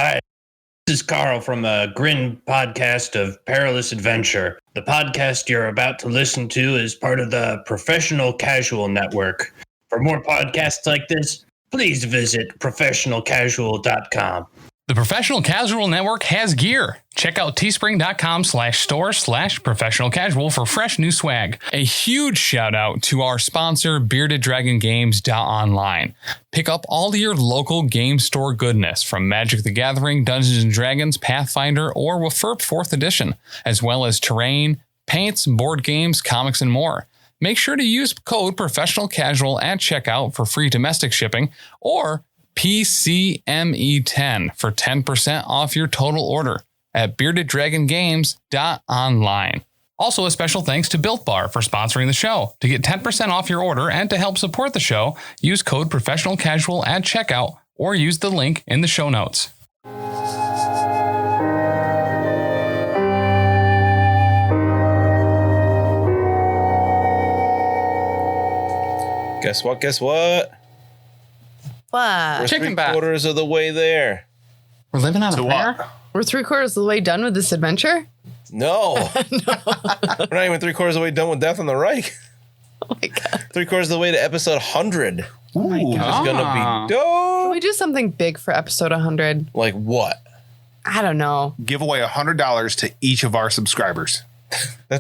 Hi, this is Carl from the Grin podcast of Perilous Adventure. The podcast you're about to listen to is part of the Professional Casual Network. For more podcasts like this, please visit professionalcasual.com. The Professional Casual Network has gear. Check out teespring.com/store/professionalcasual for fresh new swag. A huge shout out to our sponsor, beardeddragongames.online. Pick up all your local game store goodness from Magic the Gathering, Dungeons & Dragons, Pathfinder, or WFRP 4th edition, as well as terrain, paints, board games, comics, and more. Make sure to use code PROFessionalCasual at checkout for free domestic shipping, or PCME10 for 10% off your total order at beardeddragongames.online. Also, a special thanks to Built Bar for sponsoring the show. To get 10% off your order and to help support the show, use code PROFessionalCasual at checkout or use the link in the show notes. Guess what? What? We're Chicken bath. 3/4 of the way there. We're living on a prayer? We're 3/4 of the way done with this adventure? No. We're not even 3/4 of the way done with Death on the Reich. Oh my God. 3/4 of the way to episode 100. Oh my God. It's gonna be Can dope. we do something big for episode 100? Like what? I don't know. Give away $100 to each of our subscribers.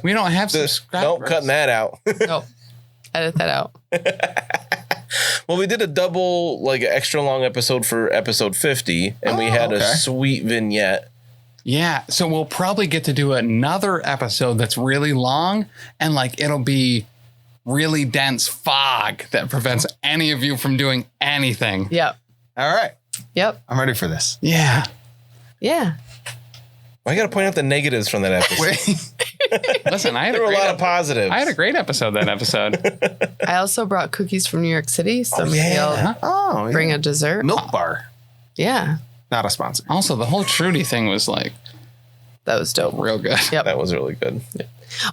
We don't have subscribers. Nope, cutting that out. Nope. Edit that out. Well, we did a double, like, extra long episode for episode 50, and we had a sweet vignette. Yeah, so we'll probably get to do another episode that's really long, and like it'll be really dense fog that prevents any of you from doing anything. Yep. All right. Yep. I'm ready for this. Yeah. Yeah. I got to point out the negatives from that episode. Listen, there were a lot of positives. I had a great episode that episode. I also brought cookies from New York City, so maybe yeah. I'll bring a dessert. Milk bar. Yeah. Not a sponsor. Also, the whole Trudy thing was like That was dope. real good. Yep. That was really good.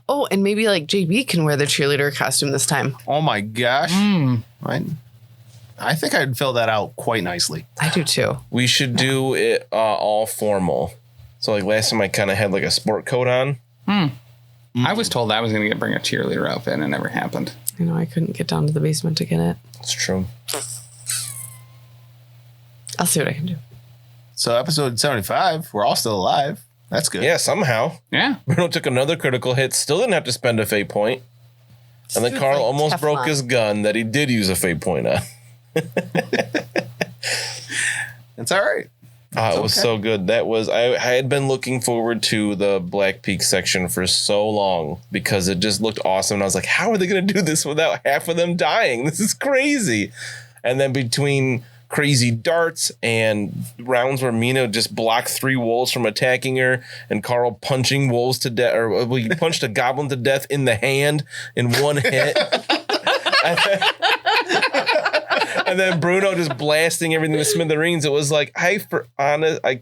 Oh, and maybe like JB can wear the cheerleader costume this time. Oh my gosh. I think I'd fill that out quite nicely. I do too. We should do it all formal. So, like, last time I kind of had, like, a sport coat on. I was told I was going to bring a cheerleader outfit, and it never happened. I know I couldn't get down to the basement to get it. It's true. I'll see what I can do. So episode 75, we're all still alive. That's good. Yeah, somehow. Yeah. Bruno took another critical hit, still didn't have to spend a fate point. And then It's Carl like almost broke Teflon. his gun that he did use a fate point on. It's all right. It was so good. That was I had been looking forward to the Black Peak section for so long because it just looked awesome. And I was like, how are they going to do this without half of them dying? This is crazy. And then between crazy darts and rounds where Mina just blocked 3 wolves from attacking her and Carl punching wolves to death, or he punched a goblin to death in the hand in one hit. And then Bruno just blasting everything to smithereens. It was like, I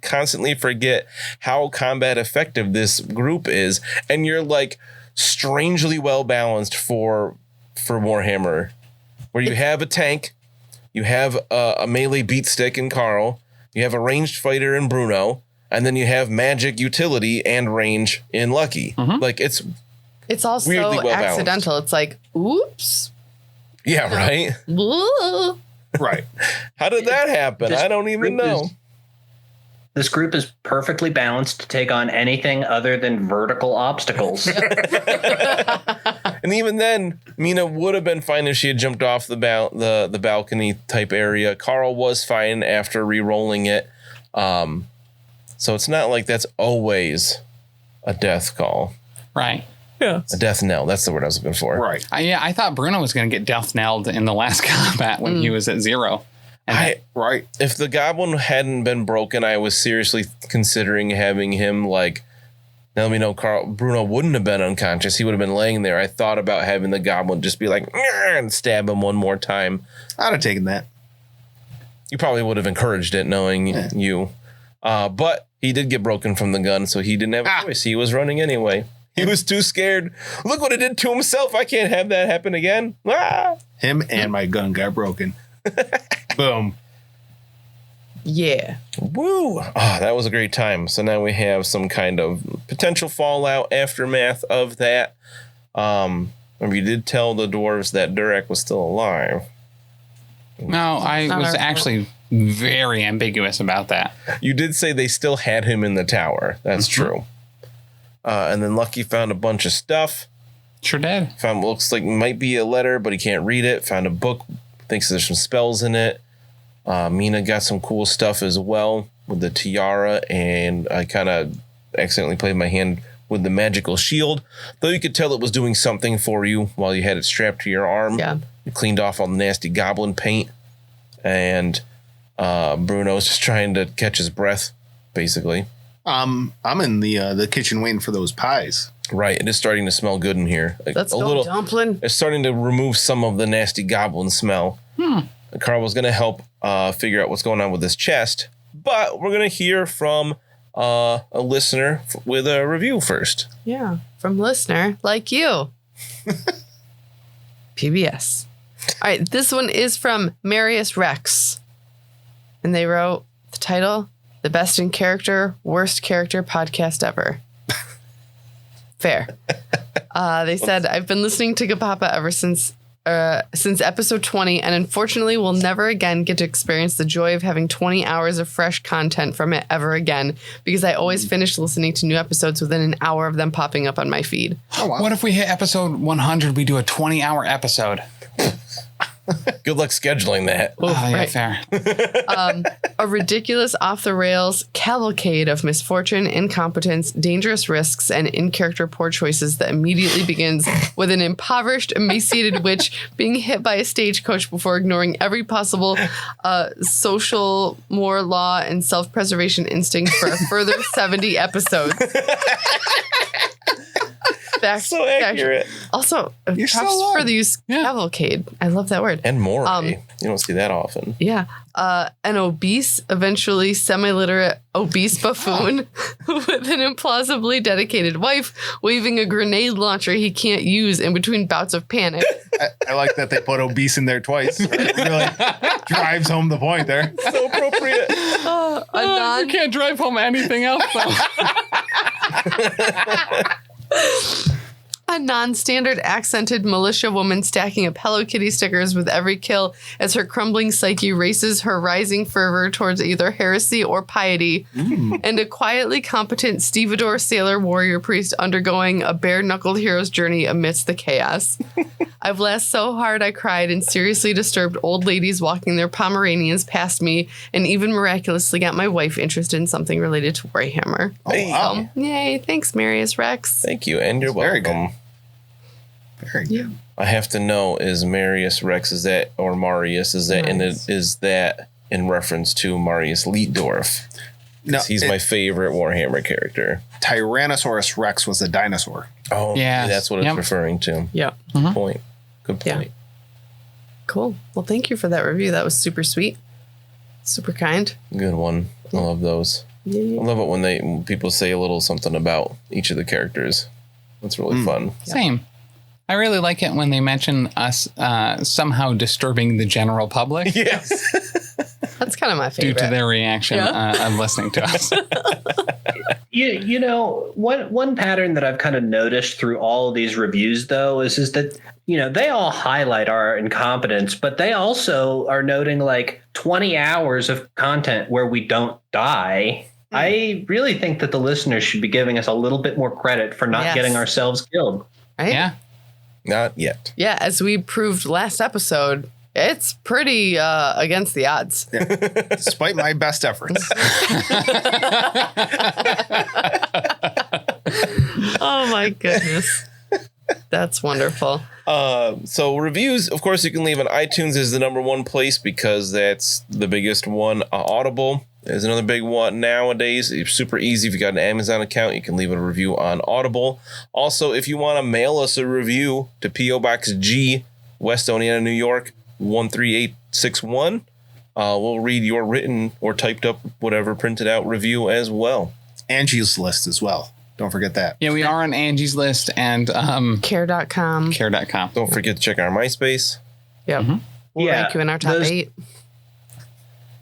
constantly forget how combat effective this group is. And you're like strangely well balanced for Warhammer, where you have a tank, you have a melee beat stick in Carl, you have a ranged fighter in Bruno, and then you have magic utility and range in Lucky. Like it's also weirdly well balanced. accidental. It's like, oops. Yeah, right. Ooh. Right. How did that happen? I don't even know. This group is perfectly balanced to take on anything other than vertical obstacles. And even then, Mina would have been fine if she had jumped off the balcony type area. Carl was fine after re-rolling it. So it's not like that's always a death call. Right. Yeah. A death knell. That's the word I was looking for. Right. I thought Bruno was going to get death knelled in the last combat when he was at 0. And Right. If the goblin hadn't been broken, I was seriously considering having him like, now let me know, Bruno wouldn't have been unconscious. He would have been laying there. I thought about having the goblin just be like, and stab him one more time. I'd have taken that. You probably would have encouraged it knowing you. But he did get broken from the gun, so he didn't have a choice. He was running anyway. He was too scared. Look what it did to himself. I can't have that happen again. Ah! Him and my gun got broken. Boom. Yeah. Woo! That was a great time. So now we have some kind of potential fallout aftermath of that. You did tell the dwarves that Durek was still alive. No, I was actually very ambiguous about that. You did say they still had him in the tower. That's true. And then Lucky found a bunch of stuff. Sure did. Found what looks like might be a letter, but he can't read it. Found a book. Thinks there's some spells in it. Mina got some cool stuff as well with the tiara, and I kind of accidentally played my hand with the magical shield, though you could tell it was doing something for you while you had it strapped to your arm. Yeah. You cleaned off all the nasty goblin paint, and Bruno's just trying to catch his breath, basically. I'm in the kitchen waiting for those pies. Right, it is starting to smell good in here. Let's go, Dumpling. It's starting to remove some of the nasty goblin smell. Carl was going to help figure out what's going on with this chest, but we're going to hear from a listener with a review first. Yeah, from listener like you. PBS. All right, this one is from Marius Rex. And they wrote the title, The Best in Character, Worst Character Podcast Ever. Fair. They said, I've been listening to Gapapa ever since episode 20, and unfortunately will never again get to experience the joy of having 20 hours of fresh content from it ever again, because I always finish listening to new episodes within an hour of them popping up on my feed. Oh, wow. What if we hit episode 100, we do a 20-hour episode? Good luck scheduling that. Yeah, right. fair. A ridiculous off-the-rails cavalcade of misfortune, incompetence, dangerous risks, and in-character poor choices that immediately begins with an impoverished, emaciated witch being hit by a stagecoach before ignoring every possible social, moral law, and self-preservation instinct for a further 70 episodes. So accurate. Also, You're so props alive. for the use cavalcade. I love that word. And more. You don't see that often. Yeah. An obese, eventually semi-literate obese buffoon with an implausibly dedicated wife waving a grenade launcher he can't use in between bouts of panic. I like that they put obese in there twice. It really drives home the point there. So appropriate. You can't drive home anything else, though. A non-standard accented militia woman stacking up Hello Kitty stickers with every kill as her crumbling psyche races her rising fervor towards either heresy or piety. And a quietly competent stevedore sailor warrior priest undergoing a bare-knuckled hero's journey amidst the chaos. I've laughed so hard I cried and seriously disturbed old ladies walking their Pomeranians past me, and even miraculously got my wife interested in something related to Warhammer. Hey. Wow. Yay, thanks, Marius Rex. Thank you, and you're Very welcome. good. Very good. I have to know, is Marius Rex, is that, or Marius, is that, Marius. is that in reference to Marius Leetdorf? No, He's my favorite Warhammer character. Tyrannosaurus Rex was a dinosaur. Oh, Yes. that's what it's Yep. referring to. Yeah. Good point. Good Yeah. point. Cool. Well, thank you for that review. That was super sweet. Super kind. Good one. I love those. I Yeah. love it when people say a little something about each of the characters. That's really fun. Same. I really like it when they mention us somehow disturbing the general public Yes. That's kind of my due favorite. to their reaction of listening to us. You know, one pattern that I've kind of noticed through all of these reviews, though, is that, you know, they all highlight our incompetence, but they also are noting like 20 hours of content where we don't die. I really think that the listeners should be giving us a little bit more credit for not Yes. getting ourselves killed. Right? Yeah. Not yet. Yeah, as we proved last episode, it's pretty against the odds. Despite my best efforts. Oh my goodness. That's wonderful. So reviews, of course, you can leave on iTunes is the #1 place because that's the biggest one. Audible is another big one nowadays. It's super easy. If you got an Amazon account, you can leave a review on Audible. Also, if you want to mail us a review to P.O. Box G, West Oneida, New York, 13861, we'll read your written or typed up, whatever, printed out review as well. Angie's List as well. Don't forget that. Yeah, we are on Angie's List and Care.com. care.com. Don't forget to check our MySpace. Yep. We'll Yeah, rank you in our top those- 8.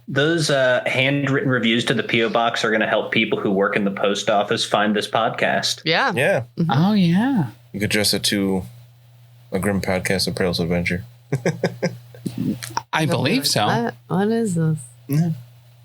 Those handwritten reviews to the P.O. Box are going to help people who work in the post office find this podcast. Yeah. Yeah. Mm-hmm. Oh, yeah. You could address it to a grim podcast of Perilous Adventure. I believe so. What is this?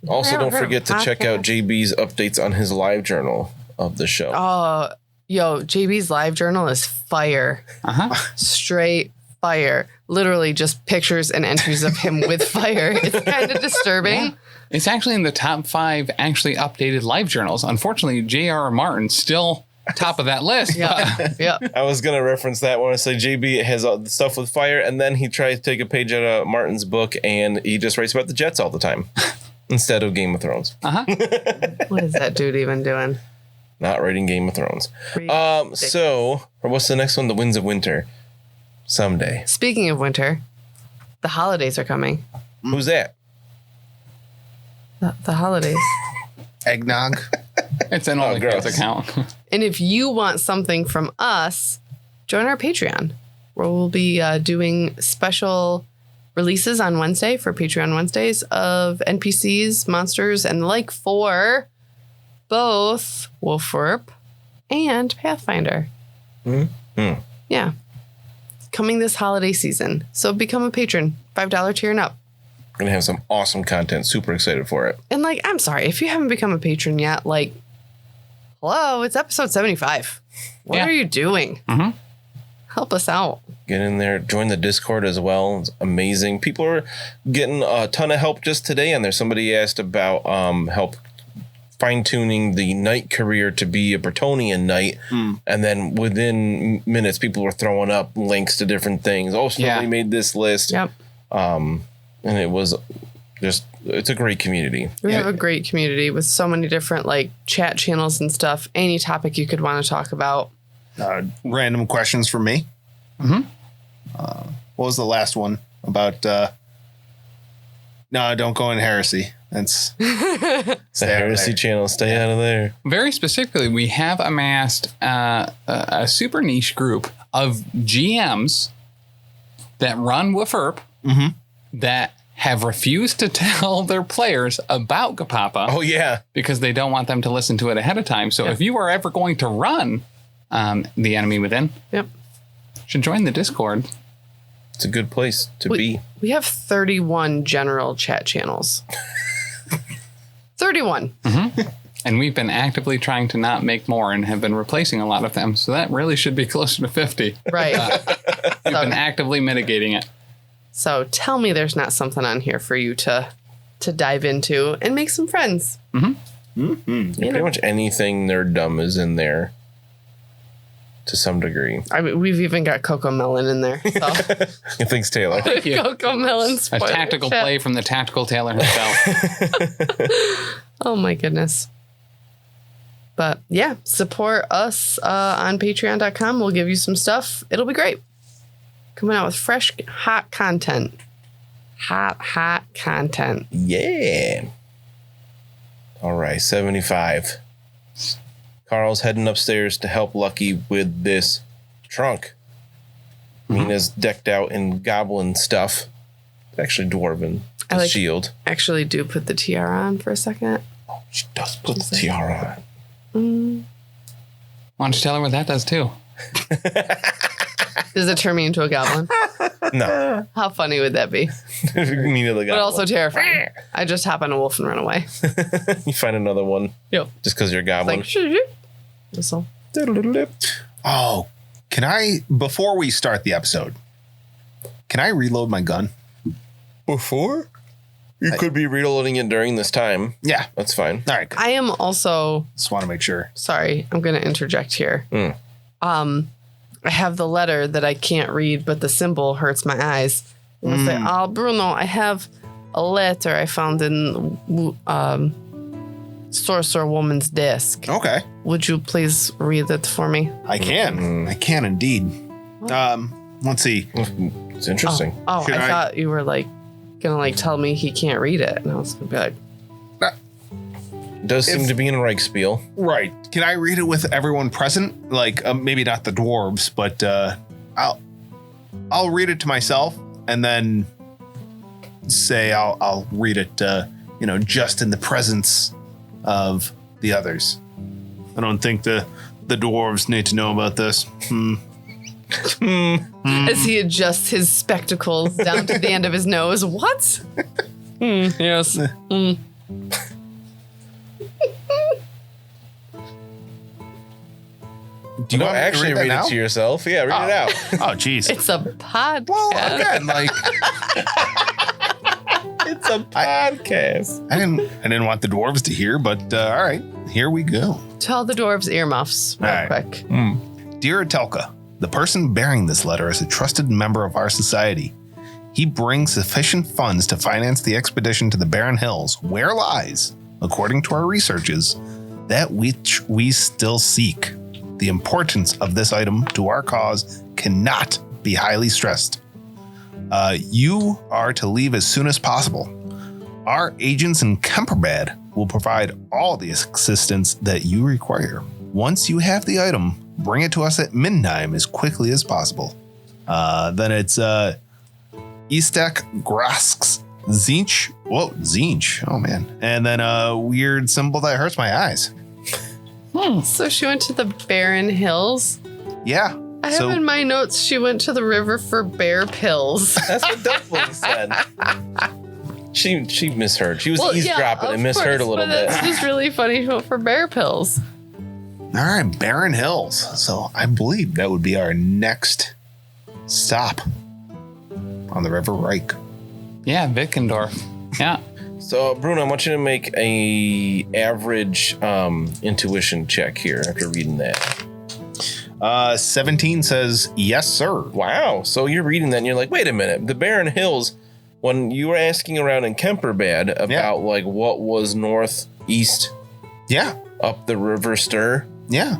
Also, don't forget to check out JB's updates on his live journal of the show. Oh, yo, JB's live journal is fire. Uh-huh. Straight fire. Literally just pictures and entries of him with fire. It's kind of disturbing. Yeah. It's actually in the top 5 actually updated live journals. Unfortunately, J.R.R. Martin's still top of that list. Yeah. Yeah. I was going to reference that when I say JB has all the stuff with fire, and then he tries to take a page out of Martin's book, and he just writes about the Jets all the time instead of Game of Thrones. What is that dude even doing? Not writing Game of Thrones. So, or what's the next one? The Winds of Winter. Someday. Speaking of winter, the holidays are coming. Who's that? The holidays. Eggnog. It's an gross. OnlyFans account. And if you want something from us, join our Patreon, where we'll be doing special releases on Wednesday for Patreon Wednesdays of NPCs, monsters, and the like for both Wolferp and Pathfinder. Mm-hmm. Yeah. Coming this holiday season. So become a patron. $5 tier and up. We're going to have some awesome content. Super excited for it. And like, I'm sorry, if you haven't become a patron yet, like, hello, it's episode 75. What are you doing? Mm-hmm. Help us out. Get in there. Join the Discord as well. It's amazing. People are getting a ton of help just today. And there's somebody asked about help fine-tuning the knight career to be a Bretonian knight. And then within minutes, people were throwing up links to different things. Oh, somebody made this list. Yep. And it was just, it's a great community. We have a great community with so many different like chat channels and stuff. Any topic you could want to talk about. Random questions from me. Mm-hmm. What was the last one about? No, don't go in heresy. That's The Heresy channel. Stay out of there. Very specifically, we have amassed a super niche group of GMs that run Wolferp that have refused to tell their players about Gapapa. Oh, yeah. Because they don't want them to listen to it ahead of time. So if you are ever going to run The Enemy Within, Yep. you should join the Discord. It's a good place to be. We have 31 general chat channels. 31. And we've been actively trying to not make more and have been replacing a lot of them. So that really should be closer to 50. Right. We've been actively mitigating it. So tell me there's not something on here for you to dive into and make some friends. Pretty much anything nerddom is in there to some degree. I mean, we've even got Coco Melon in there. So. Thanks, Taylor. Thank you. Coco Melon A spoiler tactical chat. play from the tactical Taylor himself. Oh my goodness. But yeah, support us on patreon.com. We'll give you some stuff. It'll be great. Coming out with fresh, hot content. Hot content. Yeah. All right, 75. Carl's heading upstairs to help Lucky with this trunk. Mina's decked out in goblin stuff. Actually, dwarven. I like- Shield. Actually, do put the tiara on for a second. She does put the tiara on. Why don't you tell her what that does too? Does it turn me into a goblin? No. How funny would that be? Mina the goblin. But also terrifying. I just hop on a wolf and run away. You find another one. Yep. Just because you're a goblin. Like, shoo. Whistle. Oh, can I, before we start the episode, can I reload my gun? Before? You could be reloading it during this time. Yeah. That's fine. All right. I am also, Just want to make sure. sorry, I'm going to interject here. I have the letter that I can't read, but the symbol hurts my eyes. And I say, oh, Bruno, I have a letter I found in Sorcerer Woman's desk. Okay. Would you please read it for me? I can. I can indeed. Let's see. It's interesting. Oh, Should I I- thought you were like gonna like tell me he can't read it, and I was gonna be like, It does seem to be in Reichspiel. Right. Can I read it with everyone present? Like maybe not the dwarves, but I'll read it to myself and then say I'll read it to just in the presence of the others. I don't think the dwarves need to know about this. As he adjusts his spectacles down to the end of his nose. What? Yes. Do you want actually read it to yourself? Yeah, read it out. Oh, jeez. It's a podcast. Well, again, It's a podcast. I didn't want the dwarves to hear, but all right, here we go. Tell the dwarves earmuffs real All right. quick. Dear Atelka, the person bearing this letter is a trusted member of our society. He brings sufficient funds to finance the expedition to the Barren Hills, where lies, according to our researches, that which we still seek. The importance of this item to our cause cannot be highly stressed. You are to leave as soon as possible. Our agents in Kemperbad will provide all the assistance that you require. Once you have the item, bring it to us at midnight as quickly as possible. Then it's Istek Grasks Zinch. Whoa, Zinch. Oh, man. And then a weird symbol that hurts my eyes. So she went to the Barren Hills. Yeah. I have in my notes she went to the river for bear pills. That's what Dumpling said. She misheard. She was eavesdropping and misheard a little bit. That's just really funny. She went for bear pills. All right, Barren Hills. So I believe that would be our next stop on the River Reich. Yeah, Wickendorf. Yeah. So, Bruno, I want you to make a average intuition check here after reading that. 17 says, yes, sir. Wow. So you're reading that and you're like, wait a minute. The Barren Hills, when you were asking around in Kemperbad about what was northeast up the River Stir,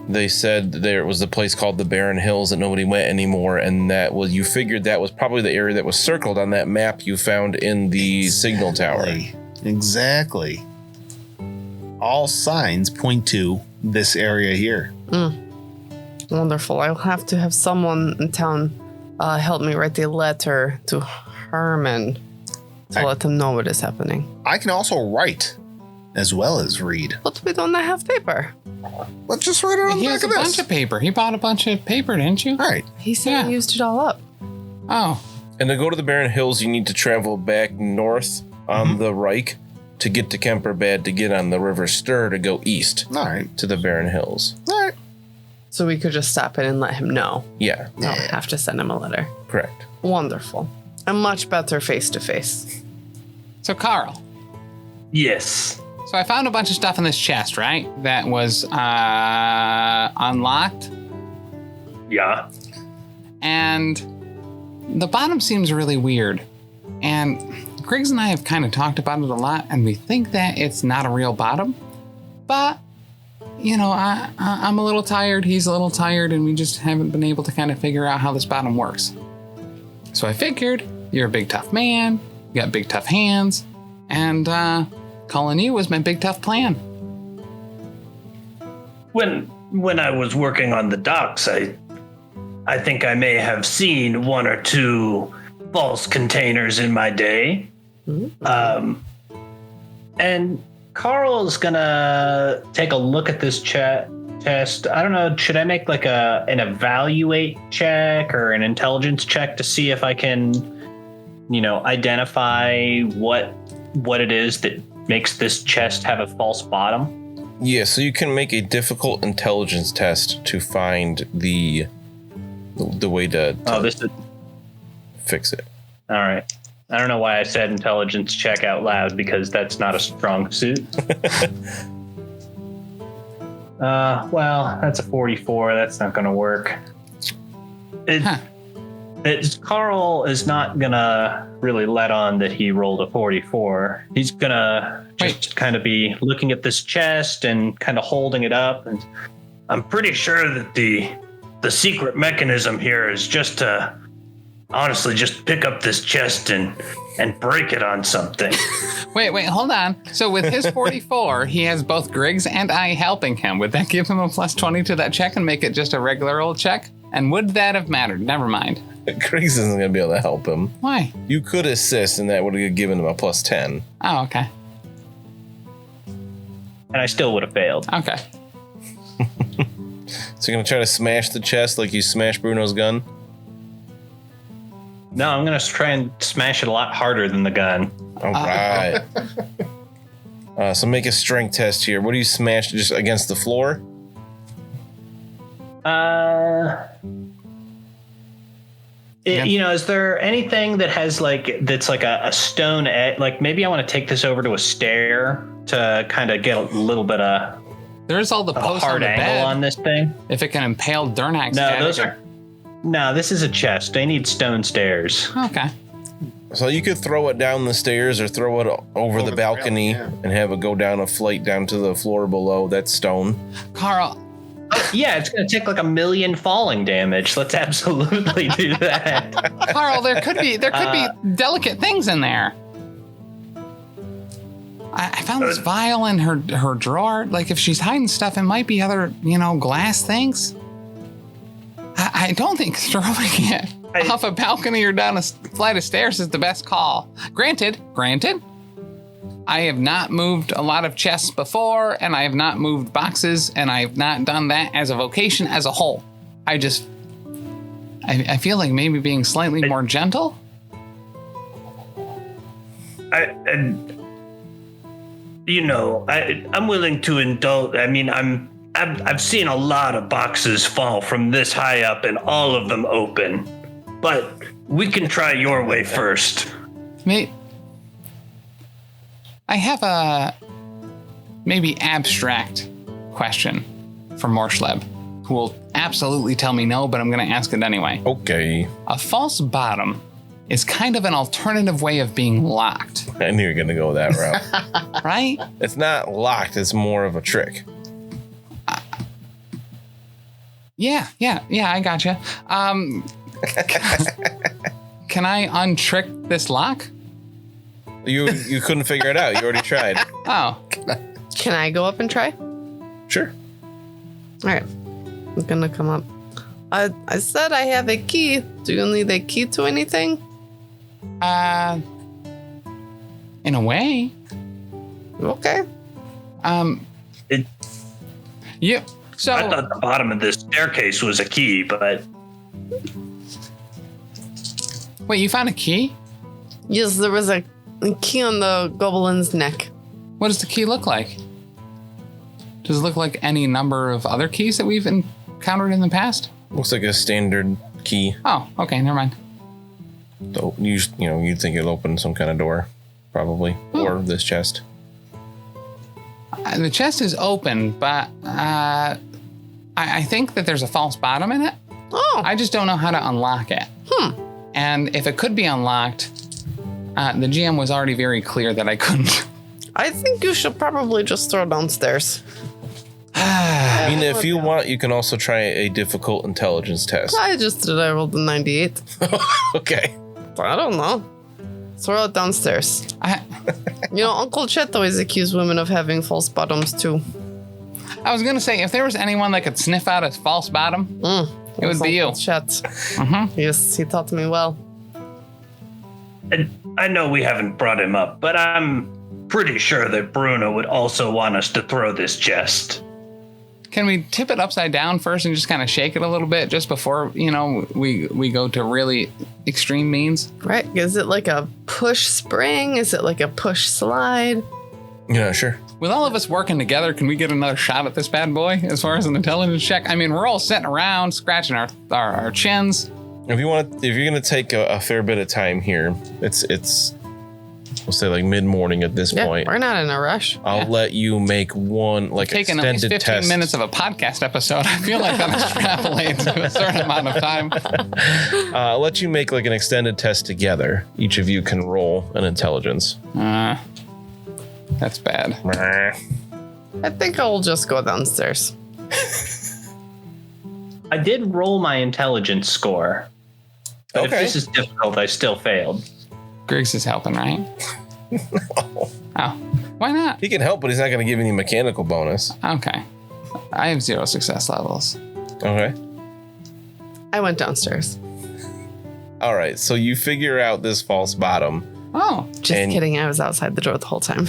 they said there was a place called the Barren Hills that nobody went anymore. And you figured that was probably the area that was circled on that map you found in the signal tower. Exactly. All signs point to this area here. Wonderful. I'll have to have someone in town help me write the letter to Herman to let him know what is happening. I can also write as well as read. But we don't have paper. Let's just write it on the He back has of a this. bunch of paper. He bought a bunch of paper, didn't you? All right. He said he used it all up. Oh. And to go to the Barren Hills, you need to travel back north on the Reich to get to Kemperbad to get on the River Stir to go east to the Barren Hills. All right. So we could just stop in and let him know. Yeah. Don't have to send him a letter. Correct. Wonderful. A much better face to face. So, Carl. Yes. So I found a bunch of stuff in this chest, right? That was unlocked. Yeah. And the bottom seems really weird. And Griggs and I have kind of talked about it a lot, and we think that it's not a real bottom. But, I'm a little tired, he's a little tired, and we just haven't been able to kind of figure out how this bottom works. So I figured, you're a big tough man, you got big tough hands, and calling you was my big tough plan. When I was working on the docks, I think I may have seen one or two false containers in my day. And Carl's gonna take a look at this test. I don't know, should I make like an evaluate check or an intelligence check to see if I can, identify what it is that makes this chest have a false bottom? Yeah, so you can make a difficult intelligence test to find the way to fix it. All right. I don't know why I said intelligence check out loud, because that's not a strong suit. Well, that's a 44. That's not going to work. Carl is not going to really let on that he rolled a 44. He's going to just kind of be looking at this chest and kind of holding it up. And I'm pretty sure that the secret mechanism here is just to honestly just pick up this chest and break it on something. Wait, hold on. So with his 44, he has both Griggs and I helping him. Would that give him a plus 20 to that check and make it just a regular old check? And would that have mattered? Never mind. Griggs isn't going to be able to help him. Why? You could assist, and that would have given him a plus 10. Oh, okay. And I still would have failed. Okay. So you're gonna try to smash the chest like you smashed Bruno's gun? No, I'm going to try and smash it a lot harder than the gun. All right. So make a strength test here. What do you smash just against the floor? Is there anything that has that's like a stone edge? Like maybe I want to take this over to a stair to kind of get a little bit of There's all the a posts on hard the angle bed. on this thing. If it can impale Durnax. No, those are. No, this is a chest. They need stone stairs. Okay. So you could throw it down the stairs or throw it over the balcony and have it go down a flight down to the floor below. That's stone. Carl. Yeah, it's going to take like 1 million falling damage. Let's absolutely do that. Carl, there could be delicate things in there. I found this vial in her drawer. Like if she's hiding stuff, it might be other, glass things. I don't think throwing it off a balcony or down a flight of stairs is the best call. Granted, I have not moved a lot of chests before, and I have not moved boxes, and I have not done that as a vocation as a whole. I feel like maybe being slightly more gentle. I'm willing to indulge. I mean, I've seen a lot of boxes fall from this high up and all of them open, but we can try your way first. I have a maybe abstract question for Morschleb, who will absolutely tell me no, but I'm going to ask it anyway. Okay. A false bottom is kind of an alternative way of being locked. I knew you were going to go that route. Right? It's not locked. It's more of a trick. Yeah, I gotcha. Can I untrick this lock? You couldn't figure it out. You already tried. Oh. Can I go up and try? Sure. All right. I'm going to come up. I said I have a key. Do you need a key to anything? In a way. Okay. Yeah. So I thought the bottom of this staircase was a key, but wait, you found a key? Yes, there was a key on the goblin's neck. What does the key look like? Does it look like any number of other keys that we've encountered in the past? Looks like a standard key. Oh, okay, never mind. So you'd think it'll open some kind of door, probably, or this chest. The chest is open, but I think that there's a false bottom in it. Oh. I just don't know how to unlock it. And if it could be unlocked, the GM was already very clear that I couldn't. I think you should probably just throw downstairs. I mean, if you want, you can also try a difficult intelligence test. I just did. I rolled a 98. Okay. I don't know. Throw it downstairs. Uncle Chet always accused women of having false bottoms too. I was going to say, if there was anyone that could sniff out a false bottom, it would be you. Uncle Chet. Mm-hmm. Yes, he taught me well. and I know we haven't brought him up, but I'm pretty sure that Bruno would also want us to throw this chest. Can we tip it upside down first and just kind of shake it a little bit just before, we go to really extreme means? Right. Is it like a push spring? Is it like a push slide? Yeah, sure. With all of us working together, can we get another shot at this bad boy as far as an intelligence check? I mean, we're all sitting around scratching our chins. If you're gonna take a fair bit of time here, it's we'll say like mid-morning at this point. We're not in a rush. I'll let you make one taking at least 15 test. minutes of a podcast episode. I feel like that extrapolates to a certain amount of time. I'll let you make like an extended test together. Each of you can roll an intelligence. That's bad. I think I'll just go downstairs. I did roll my intelligence score. But Okay. if this is difficult, I still failed. Griggs is helping, right? No. Oh, why not? He can help, but he's not going to give any mechanical bonus. Okay. I have 0 success levels. Okay. I went downstairs. All right. So you figure out this false bottom. Oh. Just kidding. I was outside the door the whole time.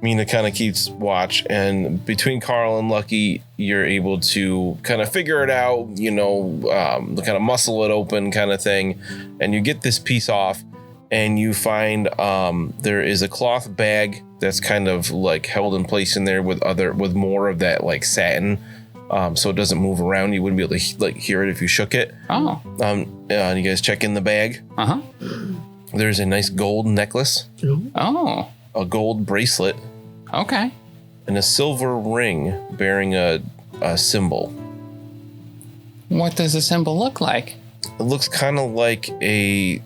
Mina kind of keeps watch, and between Carl and Lucky, you're able to kind of figure it out, kind of muscle it open kind of thing. And you get this piece off, and you find there is a cloth bag that's kind of like held in place in there with more of that like satin, so it doesn't move around. You wouldn't be able to like hear it if you shook it. Oh. And you guys check in the bag. Uh-huh. There's a nice gold necklace. Oh. A gold bracelet. Okay. And a silver ring bearing a symbol. What does the symbol look like? It looks kind of like a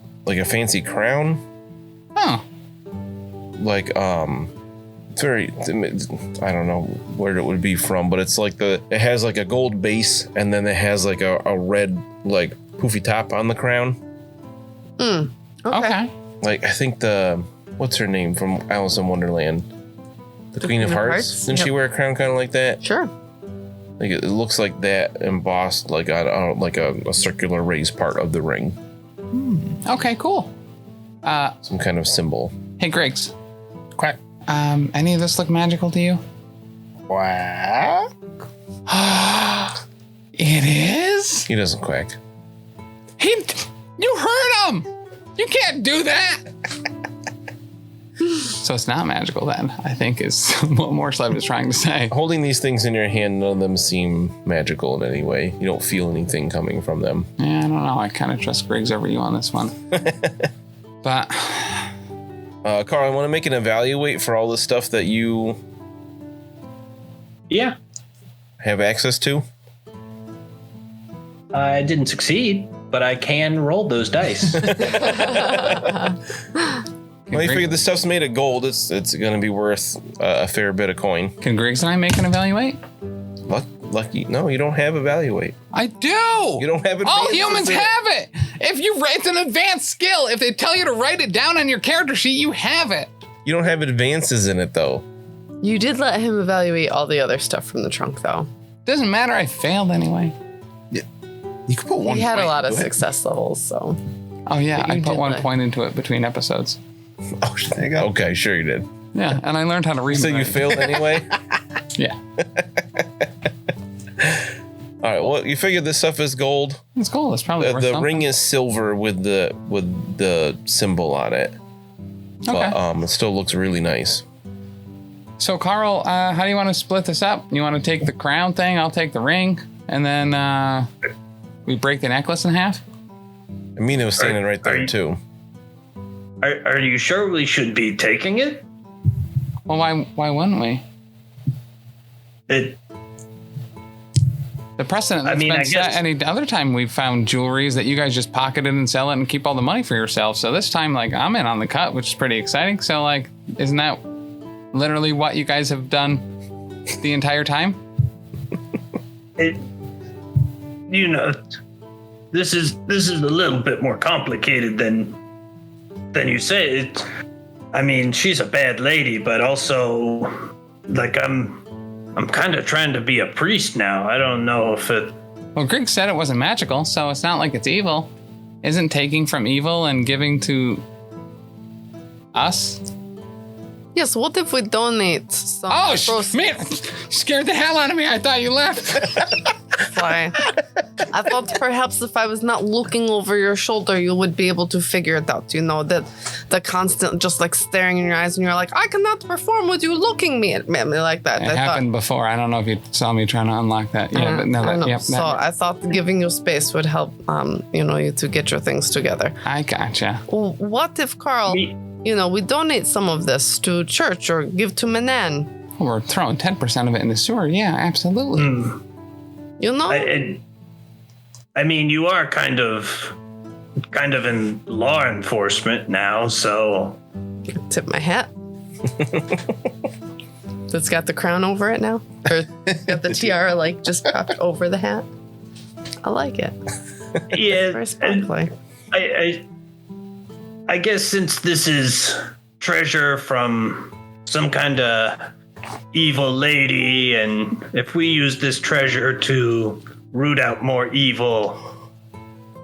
fancy crown. Oh. Like very, I don't know where it would be from, but it's like it has like a gold base, and then it has like a red like poofy top on the crown. Okay. Like I think what's her name from Alice in Wonderland? The Queen of Hearts? Didn't she wear a crown kind of like that? Sure. Like it looks like that embossed like on like a circular raised part of the ring. Okay, cool. Some kind of symbol. Hey, Griggs. Quack. Any of this look magical to you? Quack. It is? He doesn't quack. You heard him! You can't do that! So it's not magical then, I think is what Morsleb is trying to say. Holding these things in your hand, none of them seem magical in any way. You don't feel anything coming from them. Yeah, I don't know. I kind of trust Griggs over you on this one. But... Carl, I want to make an evaluate for all the stuff that you have access to. I didn't succeed, but I can roll those dice. Well, you figure this stuff's made of gold. It's going to be worth a fair bit of coin. Can Griggs and I make an evaluate? Lucky. No, you don't have evaluate. I do! You don't have it. All humans have it! It's an advanced skill. If they tell you to write it down on your character sheet, you have it. You don't have advances in it, though. You did let him evaluate all the other stuff from the trunk, though. Doesn't matter. I failed anyway. You could put one. He had a lot of into it. success levels, so. Oh, yeah. But I you put did 1 let- point into it between episodes. Oh, there you go. Okay, sure you did. Yeah, and I learned how to read. So you failed anyway? Yeah. All right, well, you figured this stuff is gold. It's cool. It's probably worth The something. ring is silver with the symbol on it. Okay. But it still looks really nice. So, Carl, how do you want to split this up? You want to take the crown thing? I'll take the ring. And then we break the necklace in half? Mina was standing right there, are you- too. Are you sure we should be taking it? Well, why wouldn't we? It The precedent that's I mean, been I set guess- any other time we've found jewelries that you guys just pocketed and sell it and keep all the money for yourself. So this time, like, I'm in on the cut, which is pretty exciting. So, like, isn't that literally what you guys have done the entire time? This is a little bit more complicated than you say. I mean, she's a bad lady, but also, like, I'm kind of trying to be a priest now. I don't know if it. Well, Greg said it wasn't magical, so it's not like it's evil. Isn't taking from evil and giving to us? Yes, what if we donate some? Oh, proceeds? man, scared the hell out of me. I thought you left. Sorry. I thought perhaps if I was not looking over your shoulder, you would be able to figure it out. You know, that the constant just like staring in your eyes and you're like, I cannot perform with you looking at me like that. It happened before. I don't know if you saw me trying to unlock that. Yeah, but no, I know. that, yep, So that, I thought giving you space would help, you to get your things together. I gotcha. Well, what if, Carl, we donate some of this to church or give to Menan? We're throwing 10% of it in the sewer. Yeah, absolutely. You know? I mean, you are kind of in law enforcement now, so Tip my hat. That's got the crown over it now? Or got the tiara, like, just popped over the hat? I like it. yeah. Very sparkly. I guess since this is treasure from some kind of evil lady, and if we use this treasure to root out more evil,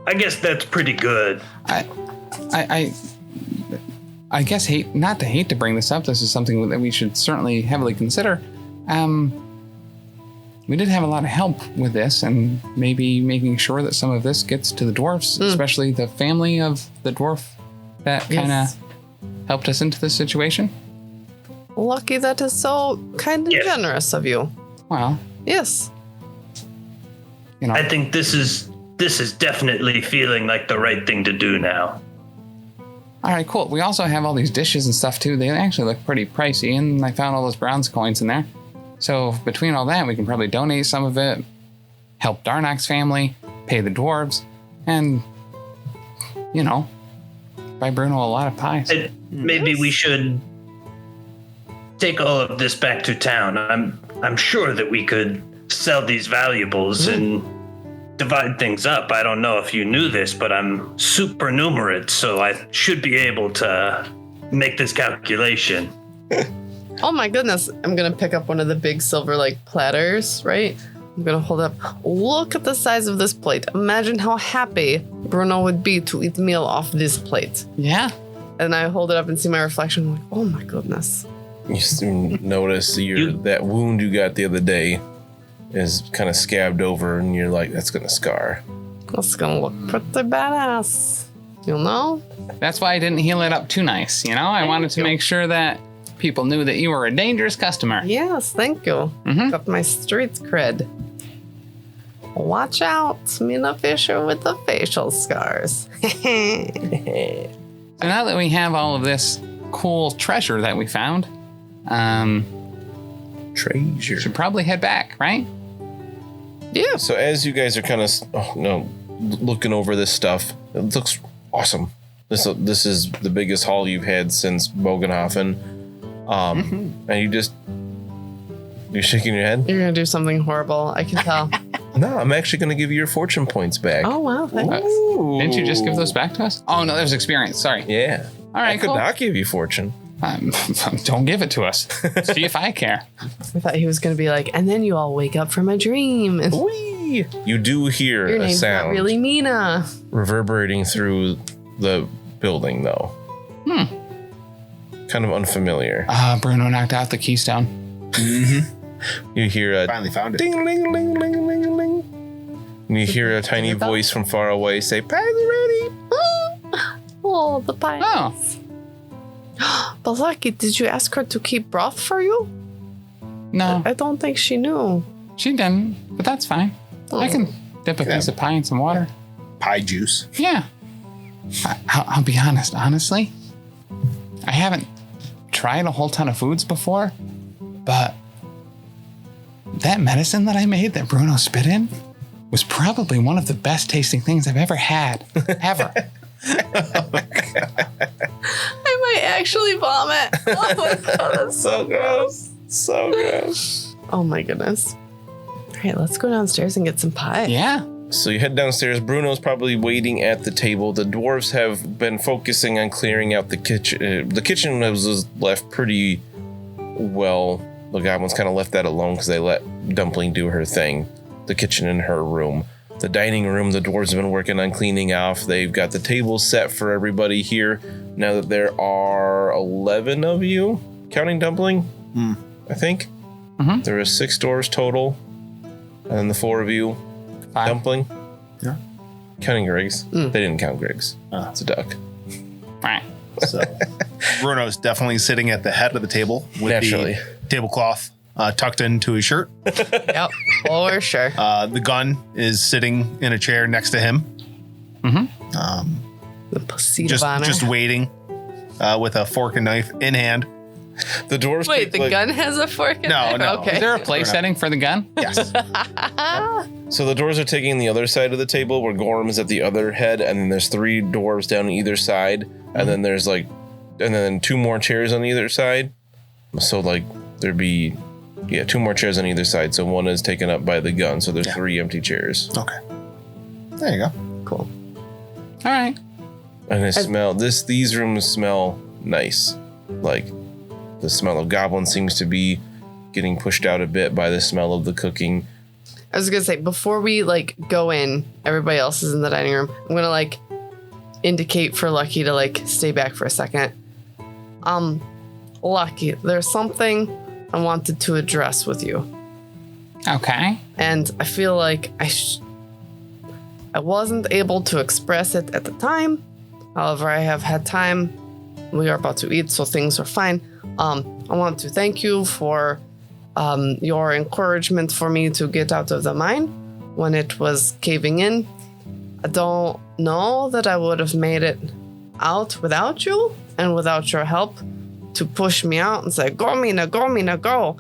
I guess that's pretty good. I I guess not to hate to bring this up. This is something that we should certainly heavily consider. We did have a lot of help with this, and maybe making sure that some of this gets to the dwarfs, especially the family of the dwarf that kind of helped us into this situation. Lucky, that is so kind and generous of you. Well, yes. You know, I think this is definitely feeling like the right thing to do now. all right, cool. We also have all these dishes and stuff too. They actually look pretty pricey, and I found all those bronze coins in there. So between all that, we can probably donate some of it, help Darnak's family, pay the dwarves, and, you know, buy Bruno a lot of pies. Maybe we should take all of this back to town. I'm sure that we could sell these valuables and divide things up. I don't know if you knew this, but I'm supernumerate, so I should be able to make this calculation. Oh my goodness. I'm going to pick up one of the big silver platters, right? I'm going to hold up. Look at the size of this plate. Imagine how happy Bruno would be to eat a meal off this plate. Yeah. And I hold it up and see my reflection. I'm like, oh my goodness. You soon notice that wound you got the other day is kind of scabbed over, and you're like, that's going to scar. That's going to look pretty badass. You know? That's why I didn't heal it up too nice, you know? I wanted to make sure that people knew that you were a dangerous customer. Yes, thank you. Got my street cred. Watch out, Mina Fisher with the facial scars. So now that we have all of this cool treasure that we found, Treasure. should probably head back, right? Yeah. So as you guys are kind of looking over this stuff, it looks awesome. This is the biggest haul you've had since Bogenhofen. And you're shaking your head? You're going to do something horrible. I can tell. No, I'm actually going to give you your fortune points back. Oh, wow. Thanks. Didn't you just give those back to us? Oh, no, that was experience. Sorry. Yeah. All right, I could cool. not give you fortune. Don't give it to us. See if I care. I thought he was going to be like, and then you all wake up from a dream. And Whee! You do hear your a name's not sound really Mina. reverberating through the building, though. Kind of unfamiliar. Bruno knocked out the keystone. You hear a Finally found it. ding, ling, ling, ling, ling, ling. And you hear a tiny voice from far away say, "Pies are ready." Oh, the pies. But Lucky, did you ask her to keep broth for you? No, I don't think she knew. she didn't, but that's fine. I can dip a piece of pie in some water. Pie juice. Yeah. I'll be honest. Honestly, I haven't tried a whole ton of foods before, but that medicine that I made that Bruno spit in was probably one of the best tasting things I've ever had. Ever. I might actually vomit. Oh my god, that's So gross. So gross. Oh my goodness. All right, let's go downstairs and get some pie. Yeah. So you head downstairs. Bruno's probably waiting at the table. The dwarves have been focusing on clearing out the kitchen. The kitchen was left pretty well. The goblins kind of left that alone because they let Dumpling do her thing. The kitchen in her room. The dining room, the dwarves have been working on cleaning off. They've got the tables set for everybody here. Now that there are 11 of you, counting Dumpling, I think. There are 6 dwarves total. And then the 4 of you. 5. Dumpling? Yeah. Counting Griggs. They didn't count Griggs. It's a duck. Right. So Bruno's definitely sitting at the head of the table with Naturally. the tablecloth tucked into his shirt. Yep, for sure. The gun is sitting in a chair next to him. The seat of honor. Just waiting with a fork and knife in hand. The dwarves. Wait, the gun has a fork in No, it? no. Okay. Is there a place setting for the gun? Yes. So the dwarves are taking the other side of the table where Gorm is at the other head, and then there's 3 dwarves down either side, and then there's and then 2 more chairs on either side. So there'd be 2 more chairs on either side. So one is taken up by the gun. So there's 3 empty chairs. Okay. There you go. Cool. All right. And these rooms smell nice. The smell of goblins seems to be getting pushed out a bit by the smell of the cooking. I was gonna say, before we go in, everybody else is in the dining room. I'm gonna indicate for Lucky to stay back for a second. Lucky, there's something I wanted to address with you. Okay. And I feel like I wasn't able to express it at the time. However, I have had time. We are about to eat, so things are fine. I want to thank you for your encouragement for me to get out of the mine when it was caving in. I don't know that I would have made it out without you and without your help to push me out and say, go, Mina, go.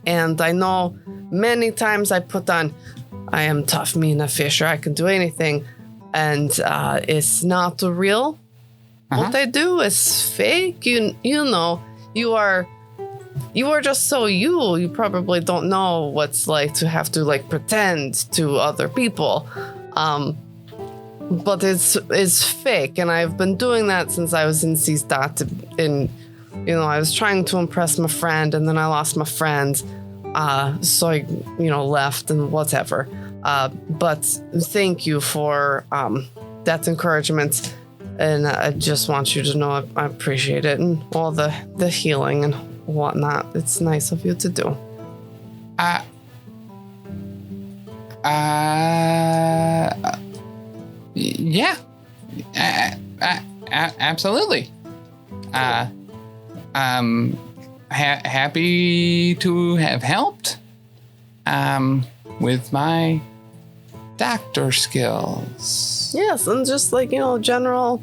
And I know many times I put on, I am tough, Mina Fisher, I can do anything. And it's not real. What I do is fake. You know, you are just so you. You probably don't know what's like to have to like pretend to other people. But it's fake, and I've been doing that since I was in Seestadt. And I was trying to impress my friend, and then I lost my friend, so I left and whatever. But thank you for that encouragement, and I just want you to know I appreciate it and all the healing and whatnot. It's nice of you to do. Yeah, absolutely. Happy to have helped with my doctor skills. Yes, and just like, general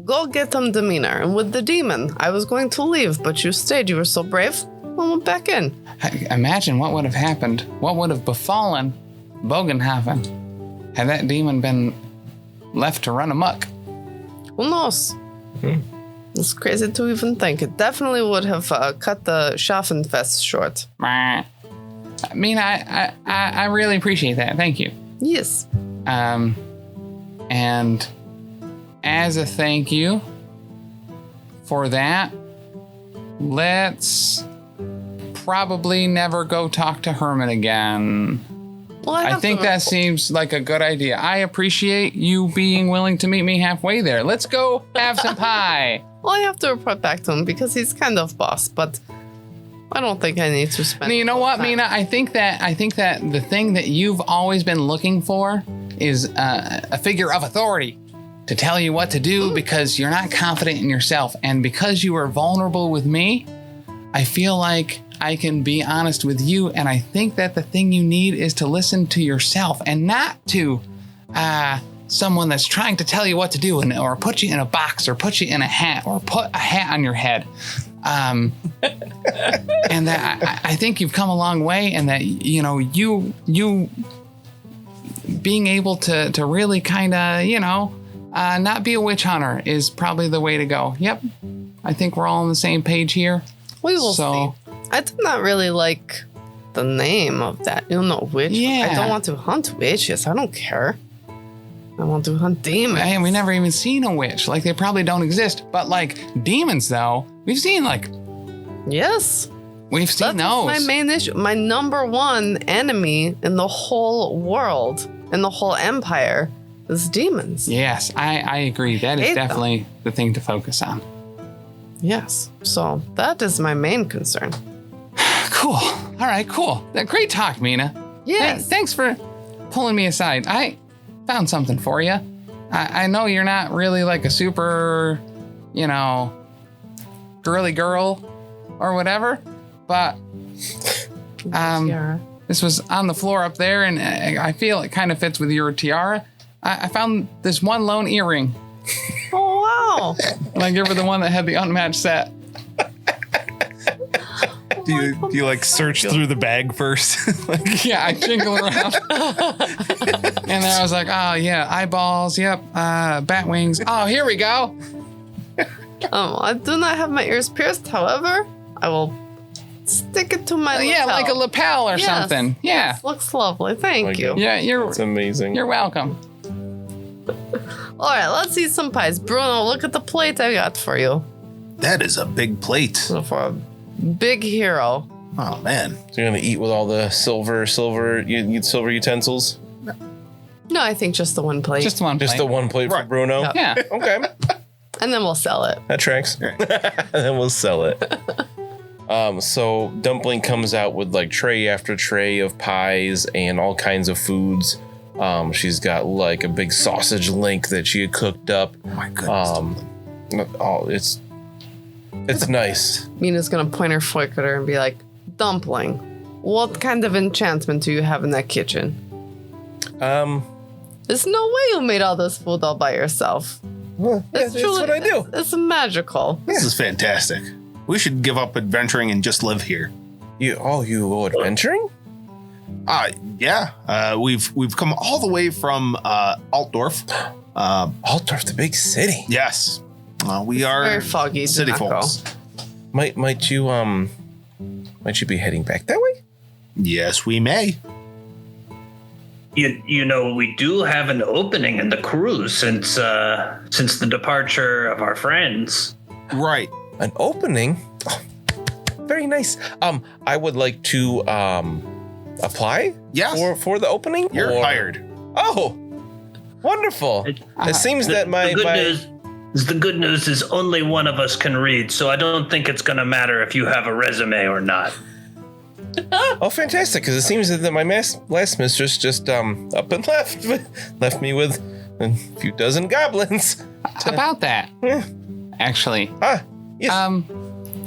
go get them demeanor. And with the demon, I was going to leave, but you stayed. You were so brave. I went back in. Imagine what would have happened, what would have befallen Bogenhafen had that demon been left to run amok. Who knows? It's crazy to even think. It definitely would have cut the Schaffenfest short. I mean, I really appreciate that. Thank you. Yes. And as a thank you for that, let's probably never go talk to Herman again. Well, I think that seems like a good idea. I appreciate you being willing to meet me halfway there. Let's go have some pie. Well, I have to report back to him because he's kind of boss, but I don't think I need to spend. You know what, time. Mina? I think that the thing that you've always been looking for is a figure of authority to tell you what to do because you're not confident in yourself. And because you are vulnerable with me, I feel like I can be honest with you. And I think that the thing you need is to listen to yourself and not to someone that's trying to tell you what to do or put you in a box or put you in a hat or put a hat on your head. And that I think you've come a long way, and that, you being able to really kind of, not be a witch hunter is probably the way to go. Yep. I think we're all on the same page here. We will see. I do not really like the name of that. Witch. Yeah. I don't want to hunt witches. I don't care. I want to hunt demons. And we never even seen a witch. Like, they probably don't exist. But like demons, though, we've seen Yes. We've seen those. That's my main issue. My number one enemy in the whole world, in the whole empire, is demons. Yes, I agree. That is definitely the thing to focus on. Yes. So that is my main concern. Cool. All right, cool. Great talk, Mina. Yes. Thanks for pulling me aside. I found something for you. I know you're not really like a super, girly girl or whatever, but this was on the floor up there, and I feel it kind of fits with your tiara. I found this one lone earring. Oh, wow. And I give her the one that had the unmatched set. Do you like search through the bag first? Yeah, I jingle around. And then I was like, oh yeah, eyeballs, yep, bat wings. Oh, here we go. I do not have my ears pierced. However, I will stick it to my lapel. Like a lapel or something. Yeah. Yes, looks lovely. Thank you. Yeah, It's amazing. You're welcome. All right, let's eat some pies. Bruno, look at the plate I got for you. That is a big plate. For a big hero. Oh, man. So you're going to eat with all the silver utensils? No, I think just the one plate. Just one plate. Just the one plate for Bruno? Yeah. Okay. And then we'll sell it. That tracks. And then we'll sell it. So Dumpling comes out with like tray after tray of pies and all kinds of foods. She's got like a big sausage link that she had cooked up. Oh my goodness. It's nice. Mina's gonna point her fork at her and be like, Dumpling, what kind of enchantment do you have in that kitchen? There's no way you made all this food all by yourself. Well, that's what I do. It's magical. This is fantastic. We should give up adventuring and just live here. You go adventuring? Yeah. We've come all the way from Altdorf. Altdorf, the big city. Yes. We are very foggy. city folks. Might you be heading back that way? Yes, we may. You know, we do have an opening in the cruise since the departure of our friends. Right. An opening? Oh, very nice. I would like to apply. Yes. For the opening. You're hired. Oh, wonderful. It seems that the good news is only one of us can read, so I don't think it's going to matter if you have a resume or not. Oh, fantastic! Because it seems that my last mistress just up and left me with a few dozen goblins. About that, actually. Yes.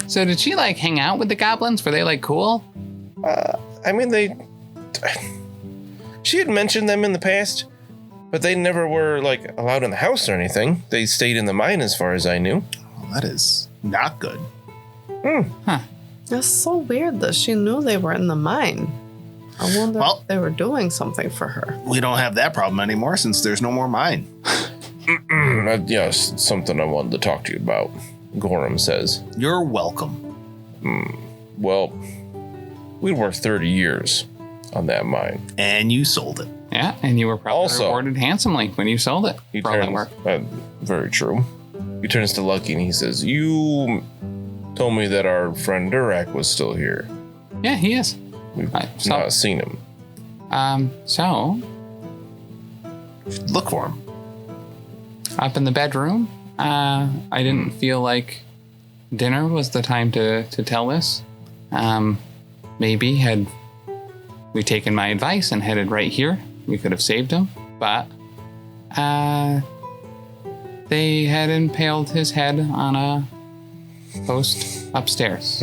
So did she like hang out with the goblins? Were they like cool? I mean, she had mentioned them in the past, but they never were like allowed in the house or anything. They stayed in the mine, as far as I knew. Well, that is not good. Huh. That's so weird that she knew they were in the mine. I wonder if they were doing something for her. We don't have that problem anymore since there's no more mine. Yes, something I wanted to talk to you about, Gorham says. You're welcome. Well, we worked 30 years on that mine. And you sold it. Yeah, and you were probably Also, rewarded handsomely when you sold it. He for all that turns, work. very true. He turns to Lucky and he says, "You told me that our friend Durak was still here. Yeah, he is. We've So- not seen him." So Look for him. up in the bedroom, I didn't feel like dinner was the time to tell this. Maybe had we taken my advice and headed right here, we could have saved him. But they had impaled his head on a post upstairs.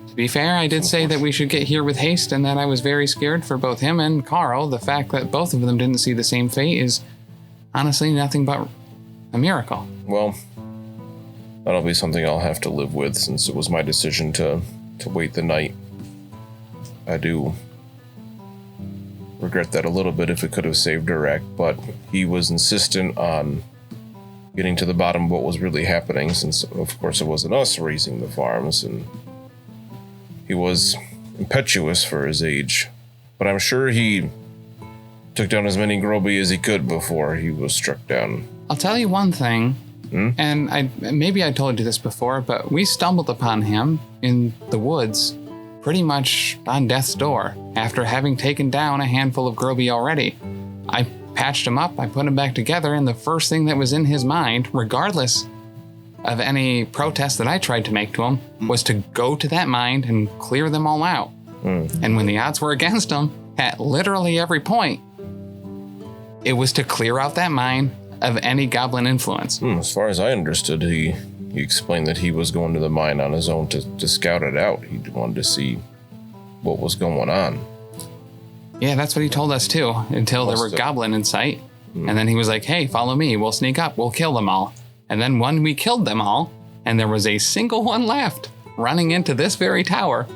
To be fair, I did say that we should get here with haste and that I was very scared for both him and Carl. The fact that both of them didn't see the same fate is honestly nothing but a miracle. Well, that'll be something I'll have to live with since it was my decision to wait the night. I do regret that a little bit. If it could have saved Durak, but he was insistent on getting to the bottom of what was really happening, since of course it wasn't us raising the farms, and he was impetuous for his age. But I'm sure he took down as many Groby as he could before he was struck down. I'll tell you one thing, and maybe I told you this before, but we stumbled upon him in the woods pretty much on death's door after having taken down a handful of Groby already. I patched him up, I put him back together, and the first thing that was in his mind, regardless of any protest that I tried to make to him, was to go to that mine and clear them all out. And when the odds were against him, at literally every point, it was to clear out that mine of any goblin influence. As far as I understood, he explained that he was going to the mine on his own to scout it out. He wanted to see what was going on. Yeah, that's what he told us too, until there were goblin in sight. And then he was like, hey, follow me, we'll sneak up, we'll kill them all. And then when we killed them all, and there was a single one left running into this very tower,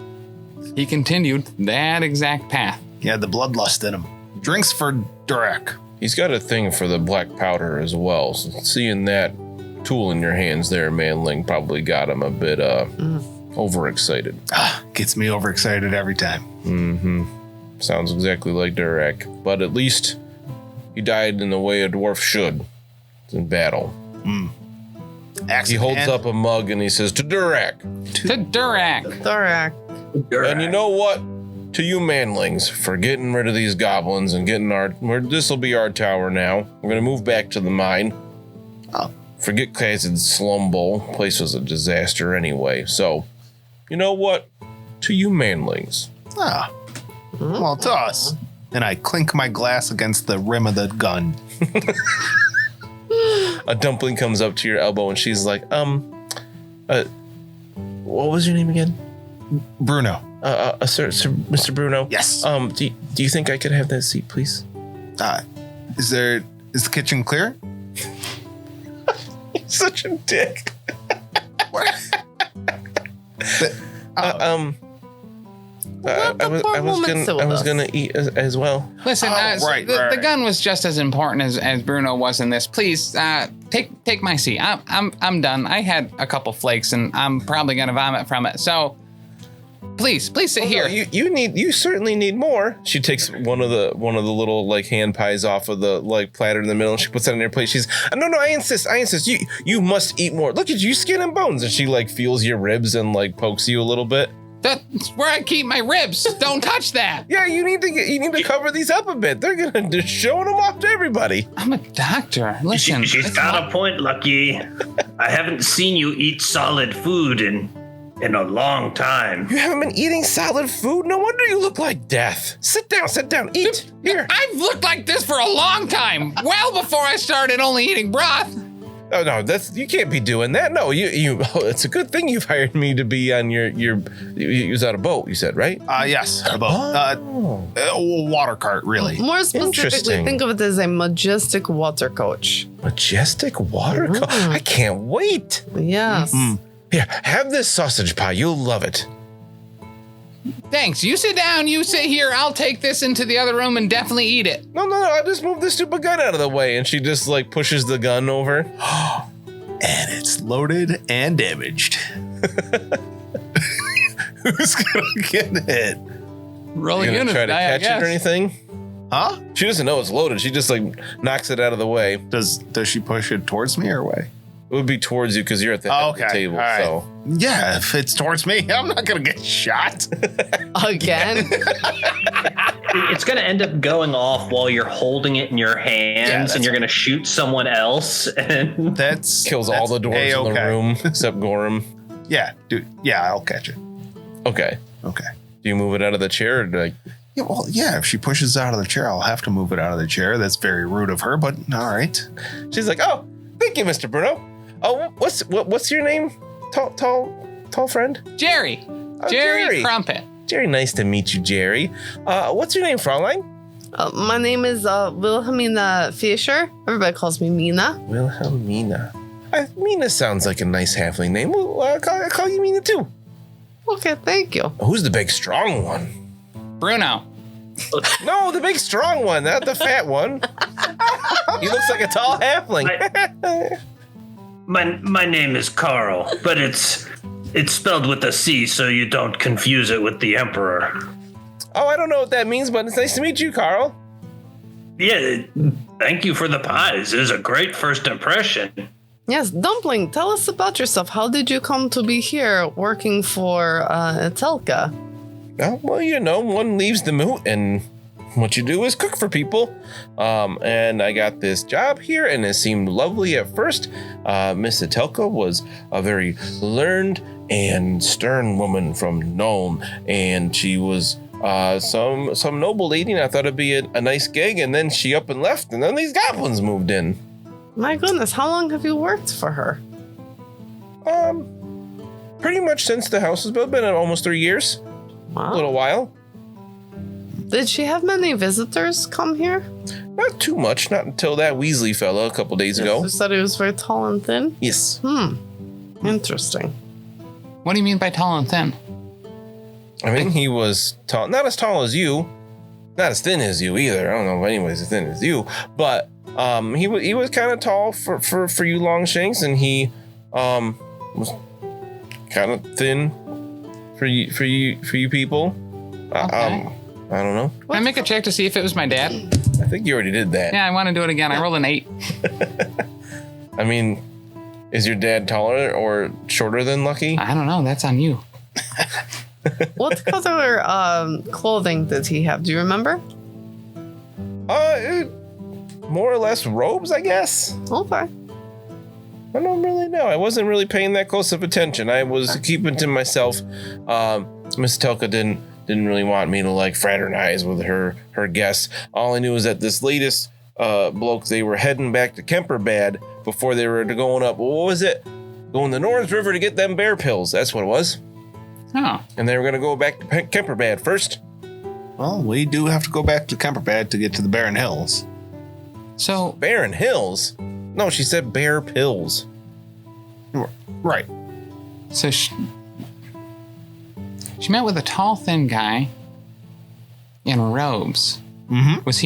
he continued that exact path. He had the bloodlust in him. Drinks for Durak. He's got a thing for the black powder as well. So seeing that tool in your hands there, Manling, probably got him a bit overexcited. Gets me overexcited every time. Sounds exactly like Durak. But at least he died in the way a dwarf should in battle. He holds up a mug and he says, "To Durak." To Durak. Thorak. And you know what? to you manlings for getting rid of these goblins and getting this will be our tower now. We're going to move back to the mine. Oh. Forget Kazan's slum bowl. Place was a disaster anyway. So, you know what? To you manlings. Ah. Well, to us. And I clink my glass against the rim of the gun. A dumpling comes up to your elbow and she's like, what was your name again? Bruno. Sir, Mr. Bruno. Yes. Do you think I could have that seat, please? Is the kitchen clear? You're such a dick. What? I was gonna eat as well. Listen, right. The gun was just as important as Bruno was in this. Please, take my seat. I'm done. I had a couple flakes and I'm probably gonna vomit from it. So, please sit here. No, you certainly need more. She takes one of the little like hand pies off of the like platter in the middle and she puts it on her plate. She's no, I insist. You must eat more. Look at you, skin and bones. And she like feels your ribs and like pokes you a little bit. That's where I keep my ribs. Don't touch that. Yeah, you need to cover these up a bit. They're gonna just showing them off to everybody. I'm a doctor. Listen, She's got a point, Lucky. I haven't seen you eat solid food in a long time. You haven't been eating solid food? No wonder you look like death. Sit down, eat. Here. I've looked like this for a long time. Well before I started only eating broth. Oh no, you can't be doing that. No, it's a good thing you've hired me to be on you was on a boat, you said, right? Yes, a boat. A water cart, really. More specifically, Interesting. think of it as a majestic water coach. Majestic water coach. I can't wait. Yes. Here, have this sausage pie. You'll love it. Thanks. You sit down, you sit here. I'll take this into the other room and definitely eat it. No, I just moved this stupid gun out of the way. And she just like pushes the gun over. And it's loaded and damaged. Who's gonna get hit? Roll You gonna unit try to die, I catch it or guess. anything? Huh? She doesn't know it's loaded. She just like knocks it out of the way. Does she push it towards me or away? It would be towards you because you're at the head of the table. All right. So Yeah, if it's towards me, I'm not gonna get shot. Again. It's going to end up going off while you're holding it in your hands, and you're going to shoot someone else. And kills all the dwarves in the room except Gorham. Yeah, dude. Yeah, I'll catch it. Okay. Do you move it out of the chair? Or Yeah, if she pushes it out of the chair, I'll have to move it out of the chair. That's very rude of her, but all right. She's like, oh, thank you, Mr. Bruno. Oh, what's your name? Tall friend? Jerry. Oh, Jerry Crumpet. Jerry, nice to meet you, Jerry. What's your name, Fraulein? My name is Wilhelmina Fischer. Everybody calls me Mina. Wilhelmina. Mina sounds like a nice halfling name. Well, I'll call you Mina too. Okay, thank you. Who's the big strong one? Bruno. No, the big strong one, not the fat one. He looks like a tall halfling. My name is Carl, but it's spelled with a C, so you don't confuse it with the Emperor. Oh, I don't know what that means, but it's nice to meet you, Carl. Yeah, thank you for the pies. It was a great first impression. Yes, Dumpling, tell us about yourself. How did you come to be here working for Telka? Oh, well, one leaves the moot and what you do is cook for people. And I got this job here and it seemed lovely at first. Miss Telka was a very learned and stern woman from Nome, and she was some noble lady, and I thought it'd be a nice gig, and then she up and left, and then these goblins moved in. My goodness, how long have you worked for her? Pretty much since the house was built, been almost 3 years. Wow. A little while. Did she have many visitors come here? Not too much, not until that Weasley fella a couple days ago. You said he was very tall and thin? Yes. Interesting. What do you mean by tall and thin? I mean, he was tall, not as tall as you, not as thin as you either. I don't know if anyone's as thin as you, but he was kind of tall for you long shanks, and he was kind of thin for you people. Okay. I don't know. Can I make a check to see if it was my dad? I think you already did that. Yeah, I want to do it again. I rolled an 8. I mean, is your dad taller or shorter than Lucky? I don't know. That's on you. What color clothing does he have? Do you remember? More or less robes, I guess. Okay. I don't really know. I wasn't really paying that close of attention. I was keeping to myself. Miss Telka didn't really want me to like fraternize with her guests. All I knew was that this latest bloke, they were heading back to Kemperbad before they were going up. What was it? Going to the North River to get them bear pills. That's what it was. Oh. And they were going to go back to Kemperbad first. Well, we do have to go back to Kemperbad to get to the Barren Hills. So Barren Hills? No, she said bear pills. Right. So she met with a tall, thin guy in robes. Mm-hmm. Was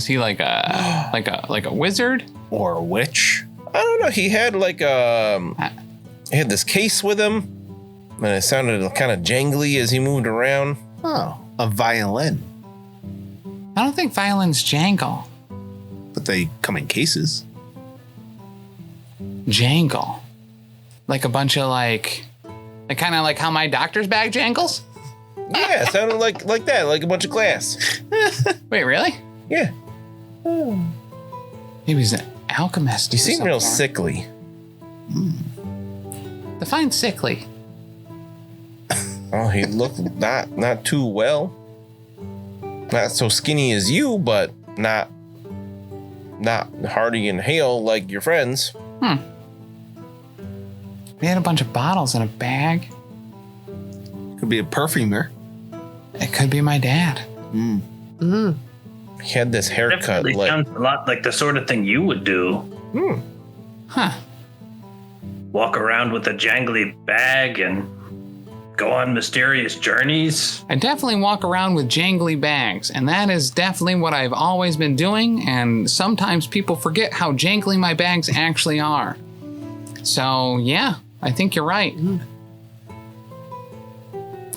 he like a wizard? Or a witch. I don't know. He had like he had this case with him, and it sounded kind of jangly as he moved around. Oh, a violin. I don't think violins jangle. But they come in cases. Jangle. Like a bunch of like kind of like how my doctor's bag jangles? Yeah, it sounded like that, like a bunch of glass. Wait, really? Yeah. He was an alchemist. You seem real sickly. Define sickly. Oh, he looked not too well. Not so skinny as you, but not hearty and hale like your friends. We had a bunch of bottles in a bag. Could be a perfumer. It could be my dad. He had this haircut. Definitely sounds a lot like the sort of thing you would do. Huh. Walk around with a jangly bag and go on mysterious journeys. I definitely walk around with jangly bags, and that is definitely what I've always been doing, and sometimes people forget how jangly my bags actually are. So, yeah, I think you're right.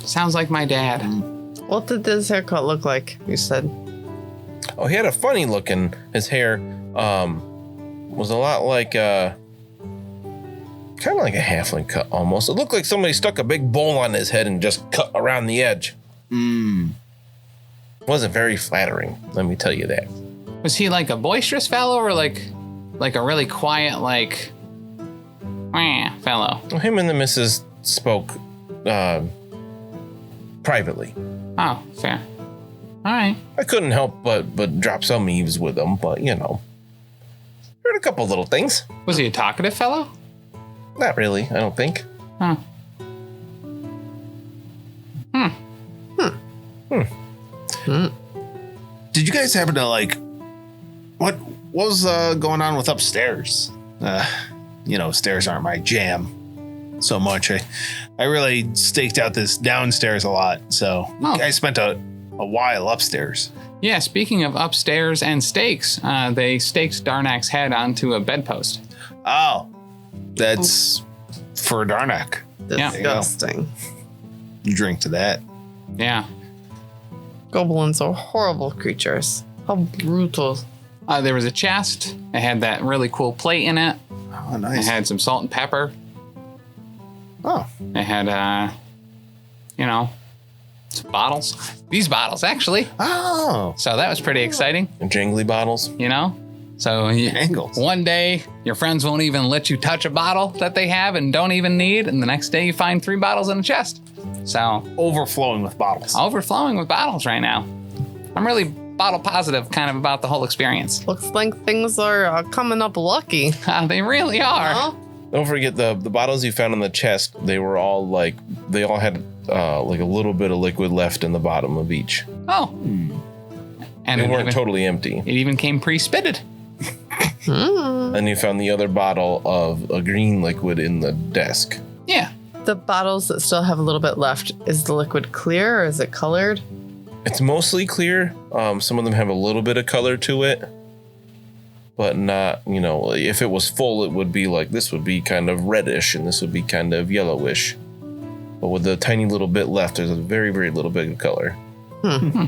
Sounds like my dad. What did this haircut look like, you said? Oh, he had a funny looking. His hair was a lot like kind of like a halfling cut almost. It looked like somebody stuck a big bowl on his head and just cut around the edge. Wasn't very flattering, let me tell you that. Was he like a boisterous fellow or like a really quiet, like, fellow? Well, him and the missus spoke privately. Oh, fair. All right. I couldn't help but drop some eaves with him, but you know. Heard a couple little things. Was he a talkative fellow? Not really, I don't think. Huh. Did you guys happen to like what was going on with upstairs? Stairs aren't my jam so much. I really staked out this downstairs a lot, so I spent a while upstairs. Yeah, speaking of upstairs and stakes, they staked Darnak's head onto a bedpost. Oh, that's for Darnak. Disgusting. You drink to that. Yeah. Goblins are horrible creatures. How brutal. There was a chest. It had that really cool plate in it. Oh, nice. It had some salt and pepper. Oh. It had, some bottles. These bottles, actually. Oh. So that was pretty exciting. And jangly bottles. So Angles. One day, your friends won't even let you touch a bottle that they have and don't even need. And the next day, you find 3 bottles in a chest. So Overflowing with bottles. overflowing with bottles right now. I'm really bottle positive kind of about the whole experience. Looks like things are coming up lucky. They really are. Huh? Don't forget the bottles you found in the chest. They were all they all had like a little bit of liquid left in the bottom of each. Oh. And They it weren't even, totally empty. it even came pre-spitted. And you found the other bottle of a green liquid in the desk. Yeah. The bottles that still have a little bit left, is the liquid clear or is it colored? It's mostly clear. Some of them have a little bit of color to it, but not, if it was full, it would be like, this would be kind of reddish and this would be kind of yellowish. But with the tiny little bit left, there's a very, very little bit of color. I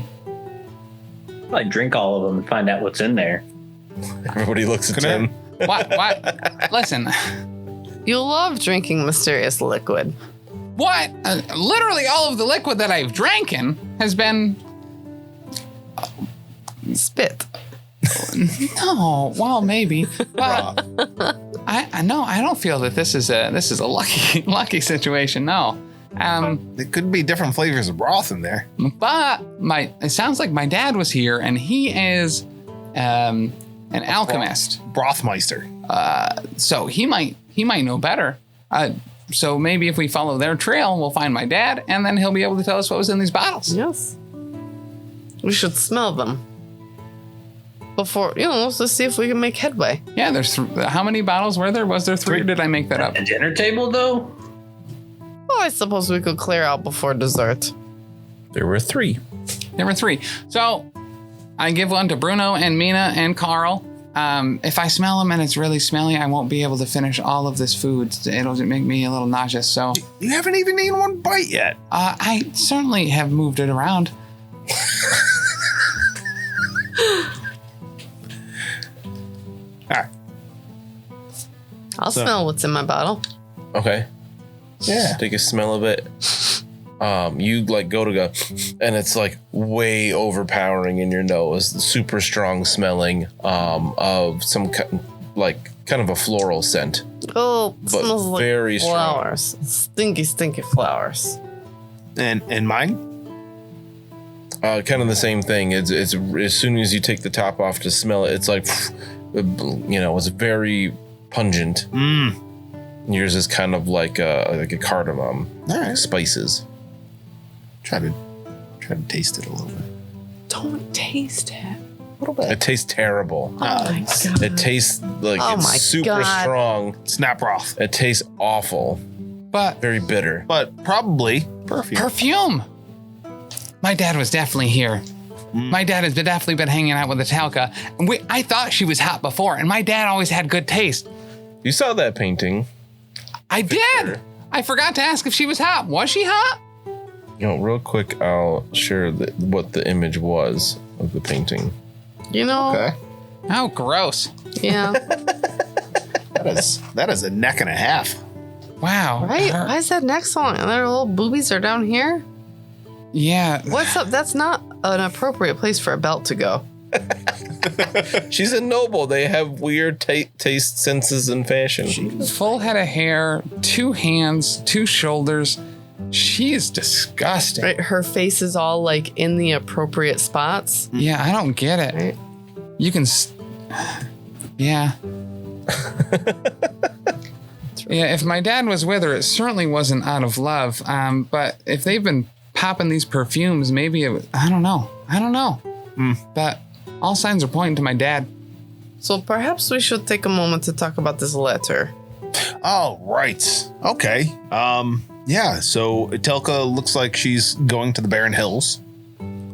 drink all of them and find out what's in there. Everybody looks at him. What? Listen, You love drinking mysterious liquid. What? Literally all of the liquid that I've drank has been... Spit. No, well, maybe. But I don't feel that this is a lucky situation. No. There could be different flavors of broth in there. But it sounds like my dad was here, and he is an alchemist. Brothmeister. So he might know better. So maybe if we follow their trail, we'll find my dad, and then he'll be able to tell us what was in these bottles. Yes. We should smell them before, let's just see if we can make headway. Yeah, there's how many bottles were there? Was there 3 or did I make that up? A dinner table, though? Oh, I suppose we could clear out before dessert. There were 3. There were 3. So I give one to Bruno and Mina and Carl. If I smell them and it's really smelly, I won't be able to finish all of this food. It'll make me a little nauseous. So You haven't even eaten one bite yet. I certainly have moved it around. All right. I'll smell what's in my bottle. Okay. Yeah. Take a smell of it. You go to go, and it's like way overpowering in your nose. Super strong smelling of some kind of a floral scent. Oh, it But smells like very strong. flowers. Stinky flowers. And mine? Kind of the same thing. It's as soon as you take the top off to smell it, it's like, it's very pungent. Yours is kind of like a cardamom. All right. Spices. Try to taste it a little bit. Don't taste it. A little bit. It tastes terrible. Oh my God. It tastes like Oh it's my super God. strong. Snap broth. It tastes awful. But Very bitter. But probably perfume. perfume. My dad was definitely here. My dad has definitely been hanging out with Atalka. And I thought she was hot before, and my dad always had good taste. You saw that painting. I did. I forgot to ask if she was hot. Was she hot? Real quick, I'll share what the image was of the painting. Okay. Oh, gross. Yeah. That is a neck and a half. Wow. Right? Why is that neck so long? And their little boobies are down here? Yeah. What's up? That's not an appropriate place for a belt to go. She's a noble. They have weird taste, senses, and fashion. Full head of hair, 2 hands, 2 shoulders. She is disgusting. Right? Her face is all like in the appropriate spots. Yeah, I don't get it. Right? You can... Yeah. Yeah, if my dad was with her, it certainly wasn't out of love. But if they've been popping these perfumes, maybe it was... I don't know. But all signs are pointing to my dad. So perhaps we should take a moment to talk about this letter. Oh, right. Okay. Yeah, so Telka looks like she's going to the Barren Hills.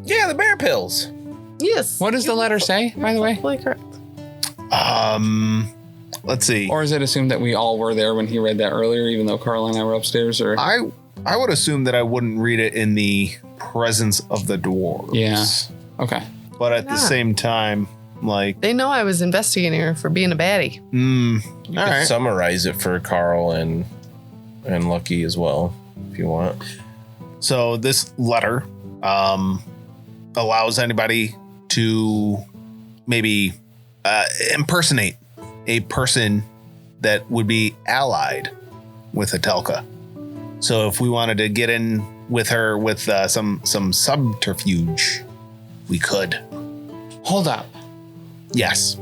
Yeah, the bear pills. Yes. What does the letter say, by the way? Totally correct. Let's see. Or is it assumed that we all were there when he read that earlier, even though Carl and I were upstairs? Or I would assume that I wouldn't read it in the presence of the dwarves. Yeah. Okay. But at the same time, like... They know I was investigating her for being a baddie. You all can right. summarize it for Carl and Lucky as well, if you want. So this letter allows anybody to maybe impersonate a person that would be allied with Atelka. So if we wanted to get in with her with some subterfuge, we could. Hold up. Yes.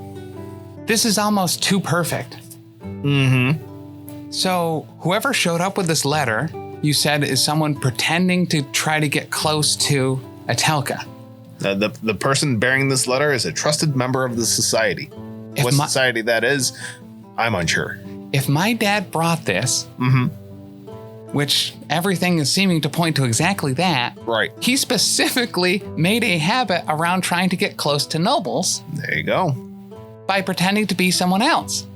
This is almost too perfect. Mm-hmm. So whoever showed up with this letter, you said is someone pretending to try to get close to Atelka. The person bearing this letter is a trusted member of the society. What society that is, I'm unsure. If my dad brought this, which everything is seeming to point to exactly that, Right. he specifically made a habit around trying to get close to nobles There you go. by pretending to be someone else.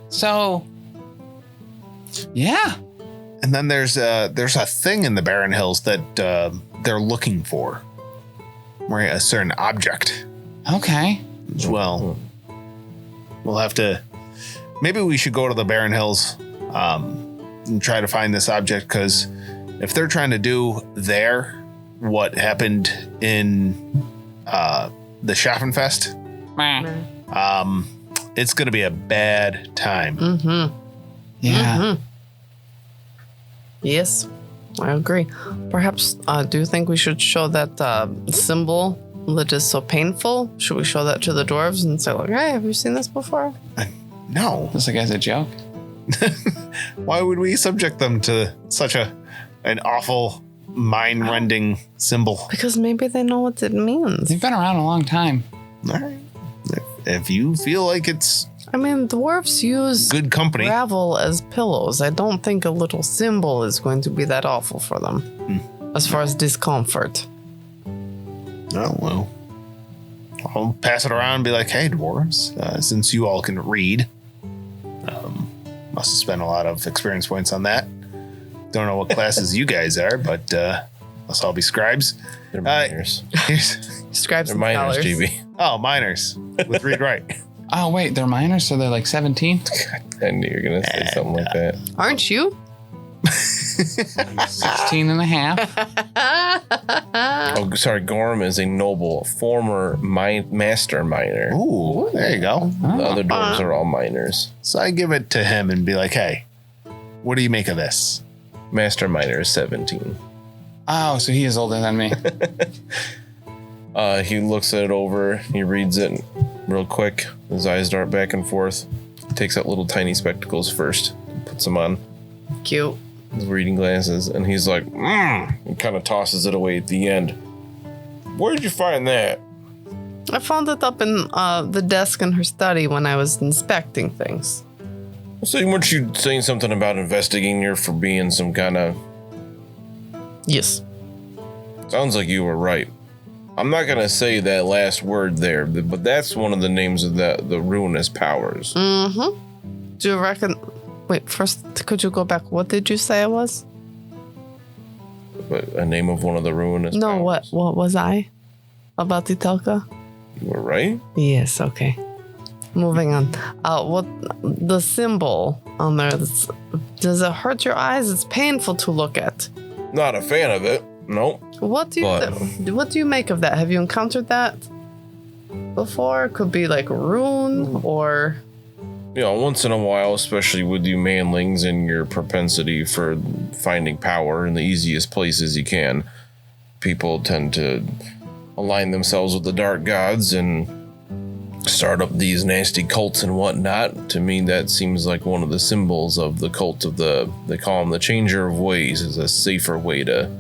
So, yeah. And then there's a thing in the Barren Hills that they're looking for. Right, a certain object Okay. as well. We'll have to. Maybe we should go to the Barren Hills and try to find this object, because if they're trying to do what happened in the Schaffenfest, it's going to be a bad time. Mm-hmm. Yeah. Mm-hmm. Yes, I agree. Perhaps, do you think we should show that symbol that is so painful? Should we show that to the dwarves and say, like, hey, have you seen this before? No. Just like as a joke. Why would we subject them to such an awful, mind-rending symbol? Because maybe they know what it means. They've been around a long time. All right. If you feel like it's I mean, dwarves use good company, gravel as pillows. I don't think a little symbol is going to be that awful for them. As far as discomfort. oh well, I'll pass it around and be like, hey, dwarves, since you all can read, must have spent a lot of experience points on that. Don't know what classes you guys are, but let's all be scribes. They're minors. Scribes They're and minors, scholars. GB. Oh, minors with read write. Oh, wait, they're minors, so they're like 17? I knew you were going to say something like that. Aren't you? 16 and a half. Oh, sorry. Gorm is a noble, former master miner. Ooh, there you go. The other dwarves are all miners. So I give it to him and be like, hey, what do you make of this? Master miner is 17. Oh, so he is older than me. He looks it over. He reads it real quick. His eyes dart back and forth. Takes out little tiny spectacles first. Puts them on. Cute. His reading glasses. And he's like, and kind of tosses it away at the end. Where'd you find that? I found it up in the desk in her study when I was inspecting things. So weren't you saying something about investigating her for being some kind of... Yes. Sounds like you were right. I'm not going to say that last word there, but that's one of the names of the ruinous powers. Mm-hmm. Do you reckon... Wait, first, could you go back? What did you say it was? But a name of one of the ruinous powers. No, what was I? About the Telka? You were right? Yes, okay. Moving on. What the symbol on there? Does it hurt your eyes? It's painful to look at. Not a fan of it. Nope. What do you make of that? Have you encountered that before? Could be like a rune or... You know, once in a while, especially with you manlings and your propensity for finding power in the easiest places you can, people tend to align themselves with the dark gods and start up these nasty cults and whatnot. To me, that seems like one of the symbols of the cult of they call him the Changer of Ways, is a safer way to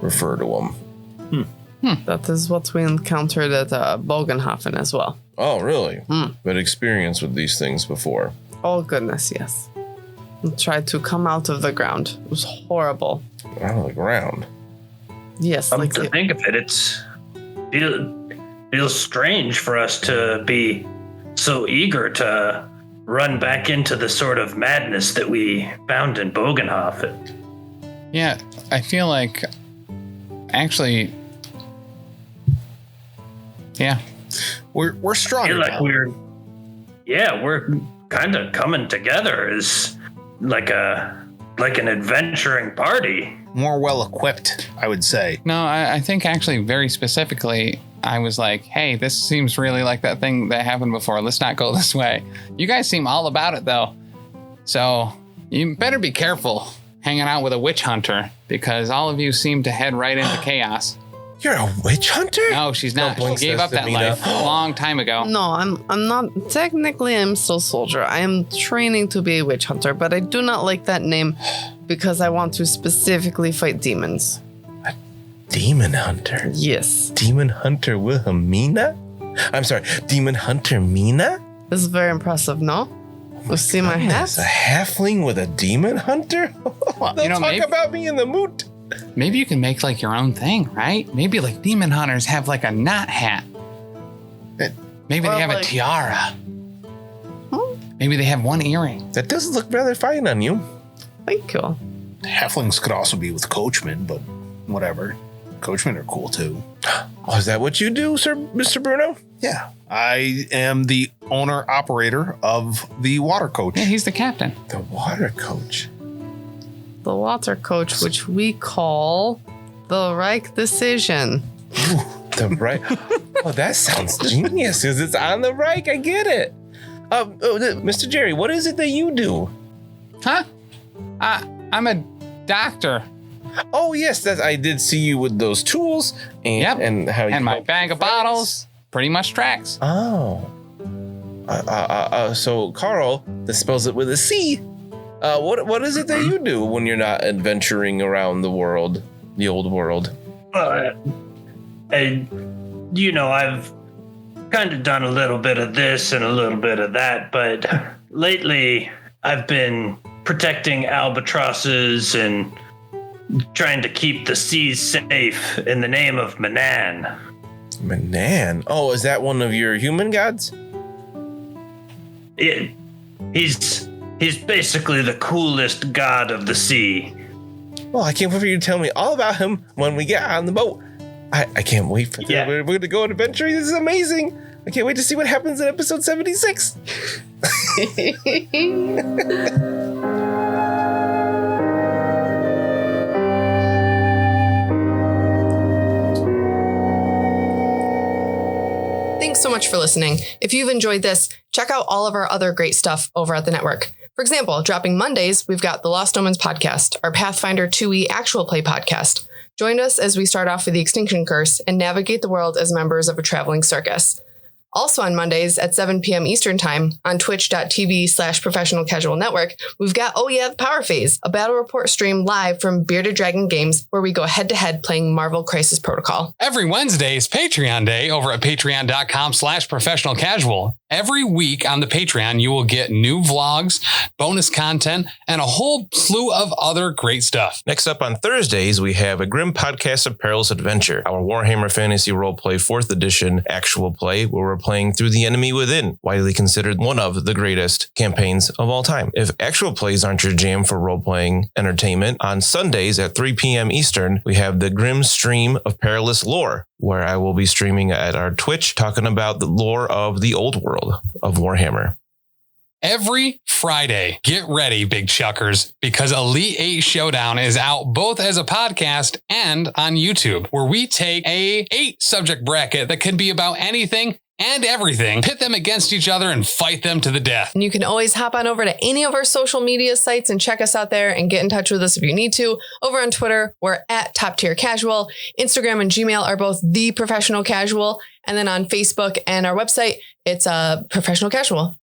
refer to him. That is what we encountered at Bogenhofen as well. Oh, really? But experience with these things before. Oh, goodness, yes. We tried to come out of the ground. It was horrible. Out of the ground. Yes, To think of it, feels strange for us to be so eager to run back into the sort of madness that we found in Bogenhofen. Yeah, I feel like... Actually... Yeah. We're strong. I feel like we're kind of coming together as like an adventuring party. More well equipped, I would say. No, I think actually very specifically, I was like, hey, this seems really like that thing that happened before. Let's not go this way. You guys seem all about it, though. So you better be careful hanging out with a witch hunter, because all of you seem to head right into chaos. You're a witch hunter? No, she's not. Dumpling She gave says up to that Mina. life a long time ago. No, I'm not. Technically, I'm still soldier. I am training to be a witch hunter, but I do not like that name because I want to specifically fight demons. Demon hunter? Yes. Demon hunter Wilhelmina? I'm sorry, demon hunter Mina? This is very impressive, no? You see my hat? That's a halfling with a demon hunter? They'll talk about me in the moot. Maybe you can make like your own thing, right? Maybe like demon hunters have like a knot hat. Maybe Or they have a like- tiara. Maybe they have one earring. That does look rather fine on you. Thank you. Halflings could also be with coachmen, but whatever. Coachmen are cool too. Oh, is that what you do, sir, Mr. Bruno? Yeah. I am the owner-operator of the water coach. Yeah, he's the captain. The water coach. the water coach, which we call the Reich Decision. The Reich. Oh, that sounds genius because it's on the Reich. I get it. Mr. Jerry, what is it that you do? Huh? I'm a doctor. Oh, yes, I did see you with those tools. And how you and my bag of bottles pretty much tracks. Oh. So Carl, that spells it with a C. What is it that you do when you're not adventuring around the world, the old world? I've kind of done a little bit of this and a little bit of that, but lately I've been protecting albatrosses and trying to keep the seas safe in the name of Manan. Manan? Oh, is that one of your human gods? He's basically the coolest god of the sea. Well, I can't wait for you to tell me all about him when we get on the boat. I can't wait for that. Yeah. We're going to go on adventuring. This is amazing. I can't wait to see what happens in episode 76. Thanks so much for listening. If you've enjoyed this, check out all of our other great stuff over at the network. For example, dropping Mondays, we've got the Lost Omens podcast, our Pathfinder 2e actual play podcast. Join us as we start off with the Extinction Curse and navigate the world as members of a traveling circus. Also on Mondays at 7 p.m. Eastern Time on twitch.tv/Professional Casual Network, we've got the Power Phase, a battle report stream live from Bearded Dragon Games where we go head-to-head playing Marvel Crisis Protocol. Every Wednesday is Patreon Day over at patreon.com/Professional Casual. Every week on the Patreon, you will get new vlogs, bonus content, and a whole slew of other great stuff. Next up on Thursdays, we have a Grim Podcast of Perilous Adventure, our Warhammer Fantasy Roleplay 4th Edition actual play where we're playing through The Enemy Within, widely considered one of the greatest campaigns of all time. If actual plays aren't your jam for role-playing entertainment, on Sundays at 3 p.m. Eastern, we have the Grim Stream of Perilous Lore, where I will be streaming at our Twitch talking about the lore of the old world of Warhammer. Every Friday, get ready, big chuckers, because Elite 8 Showdown is out both as a podcast and on YouTube, where we take a 8 subject bracket that can be about anything and everything, pit them against each other and fight them to the death. And you can always hop on over to any of our social media sites and check us out there and get in touch with us if you need to. Over on Twitter, we're at Top Tier Casual. Instagram and Gmail are both The Professional Casual. And then on Facebook and our website, it's Professional Casual.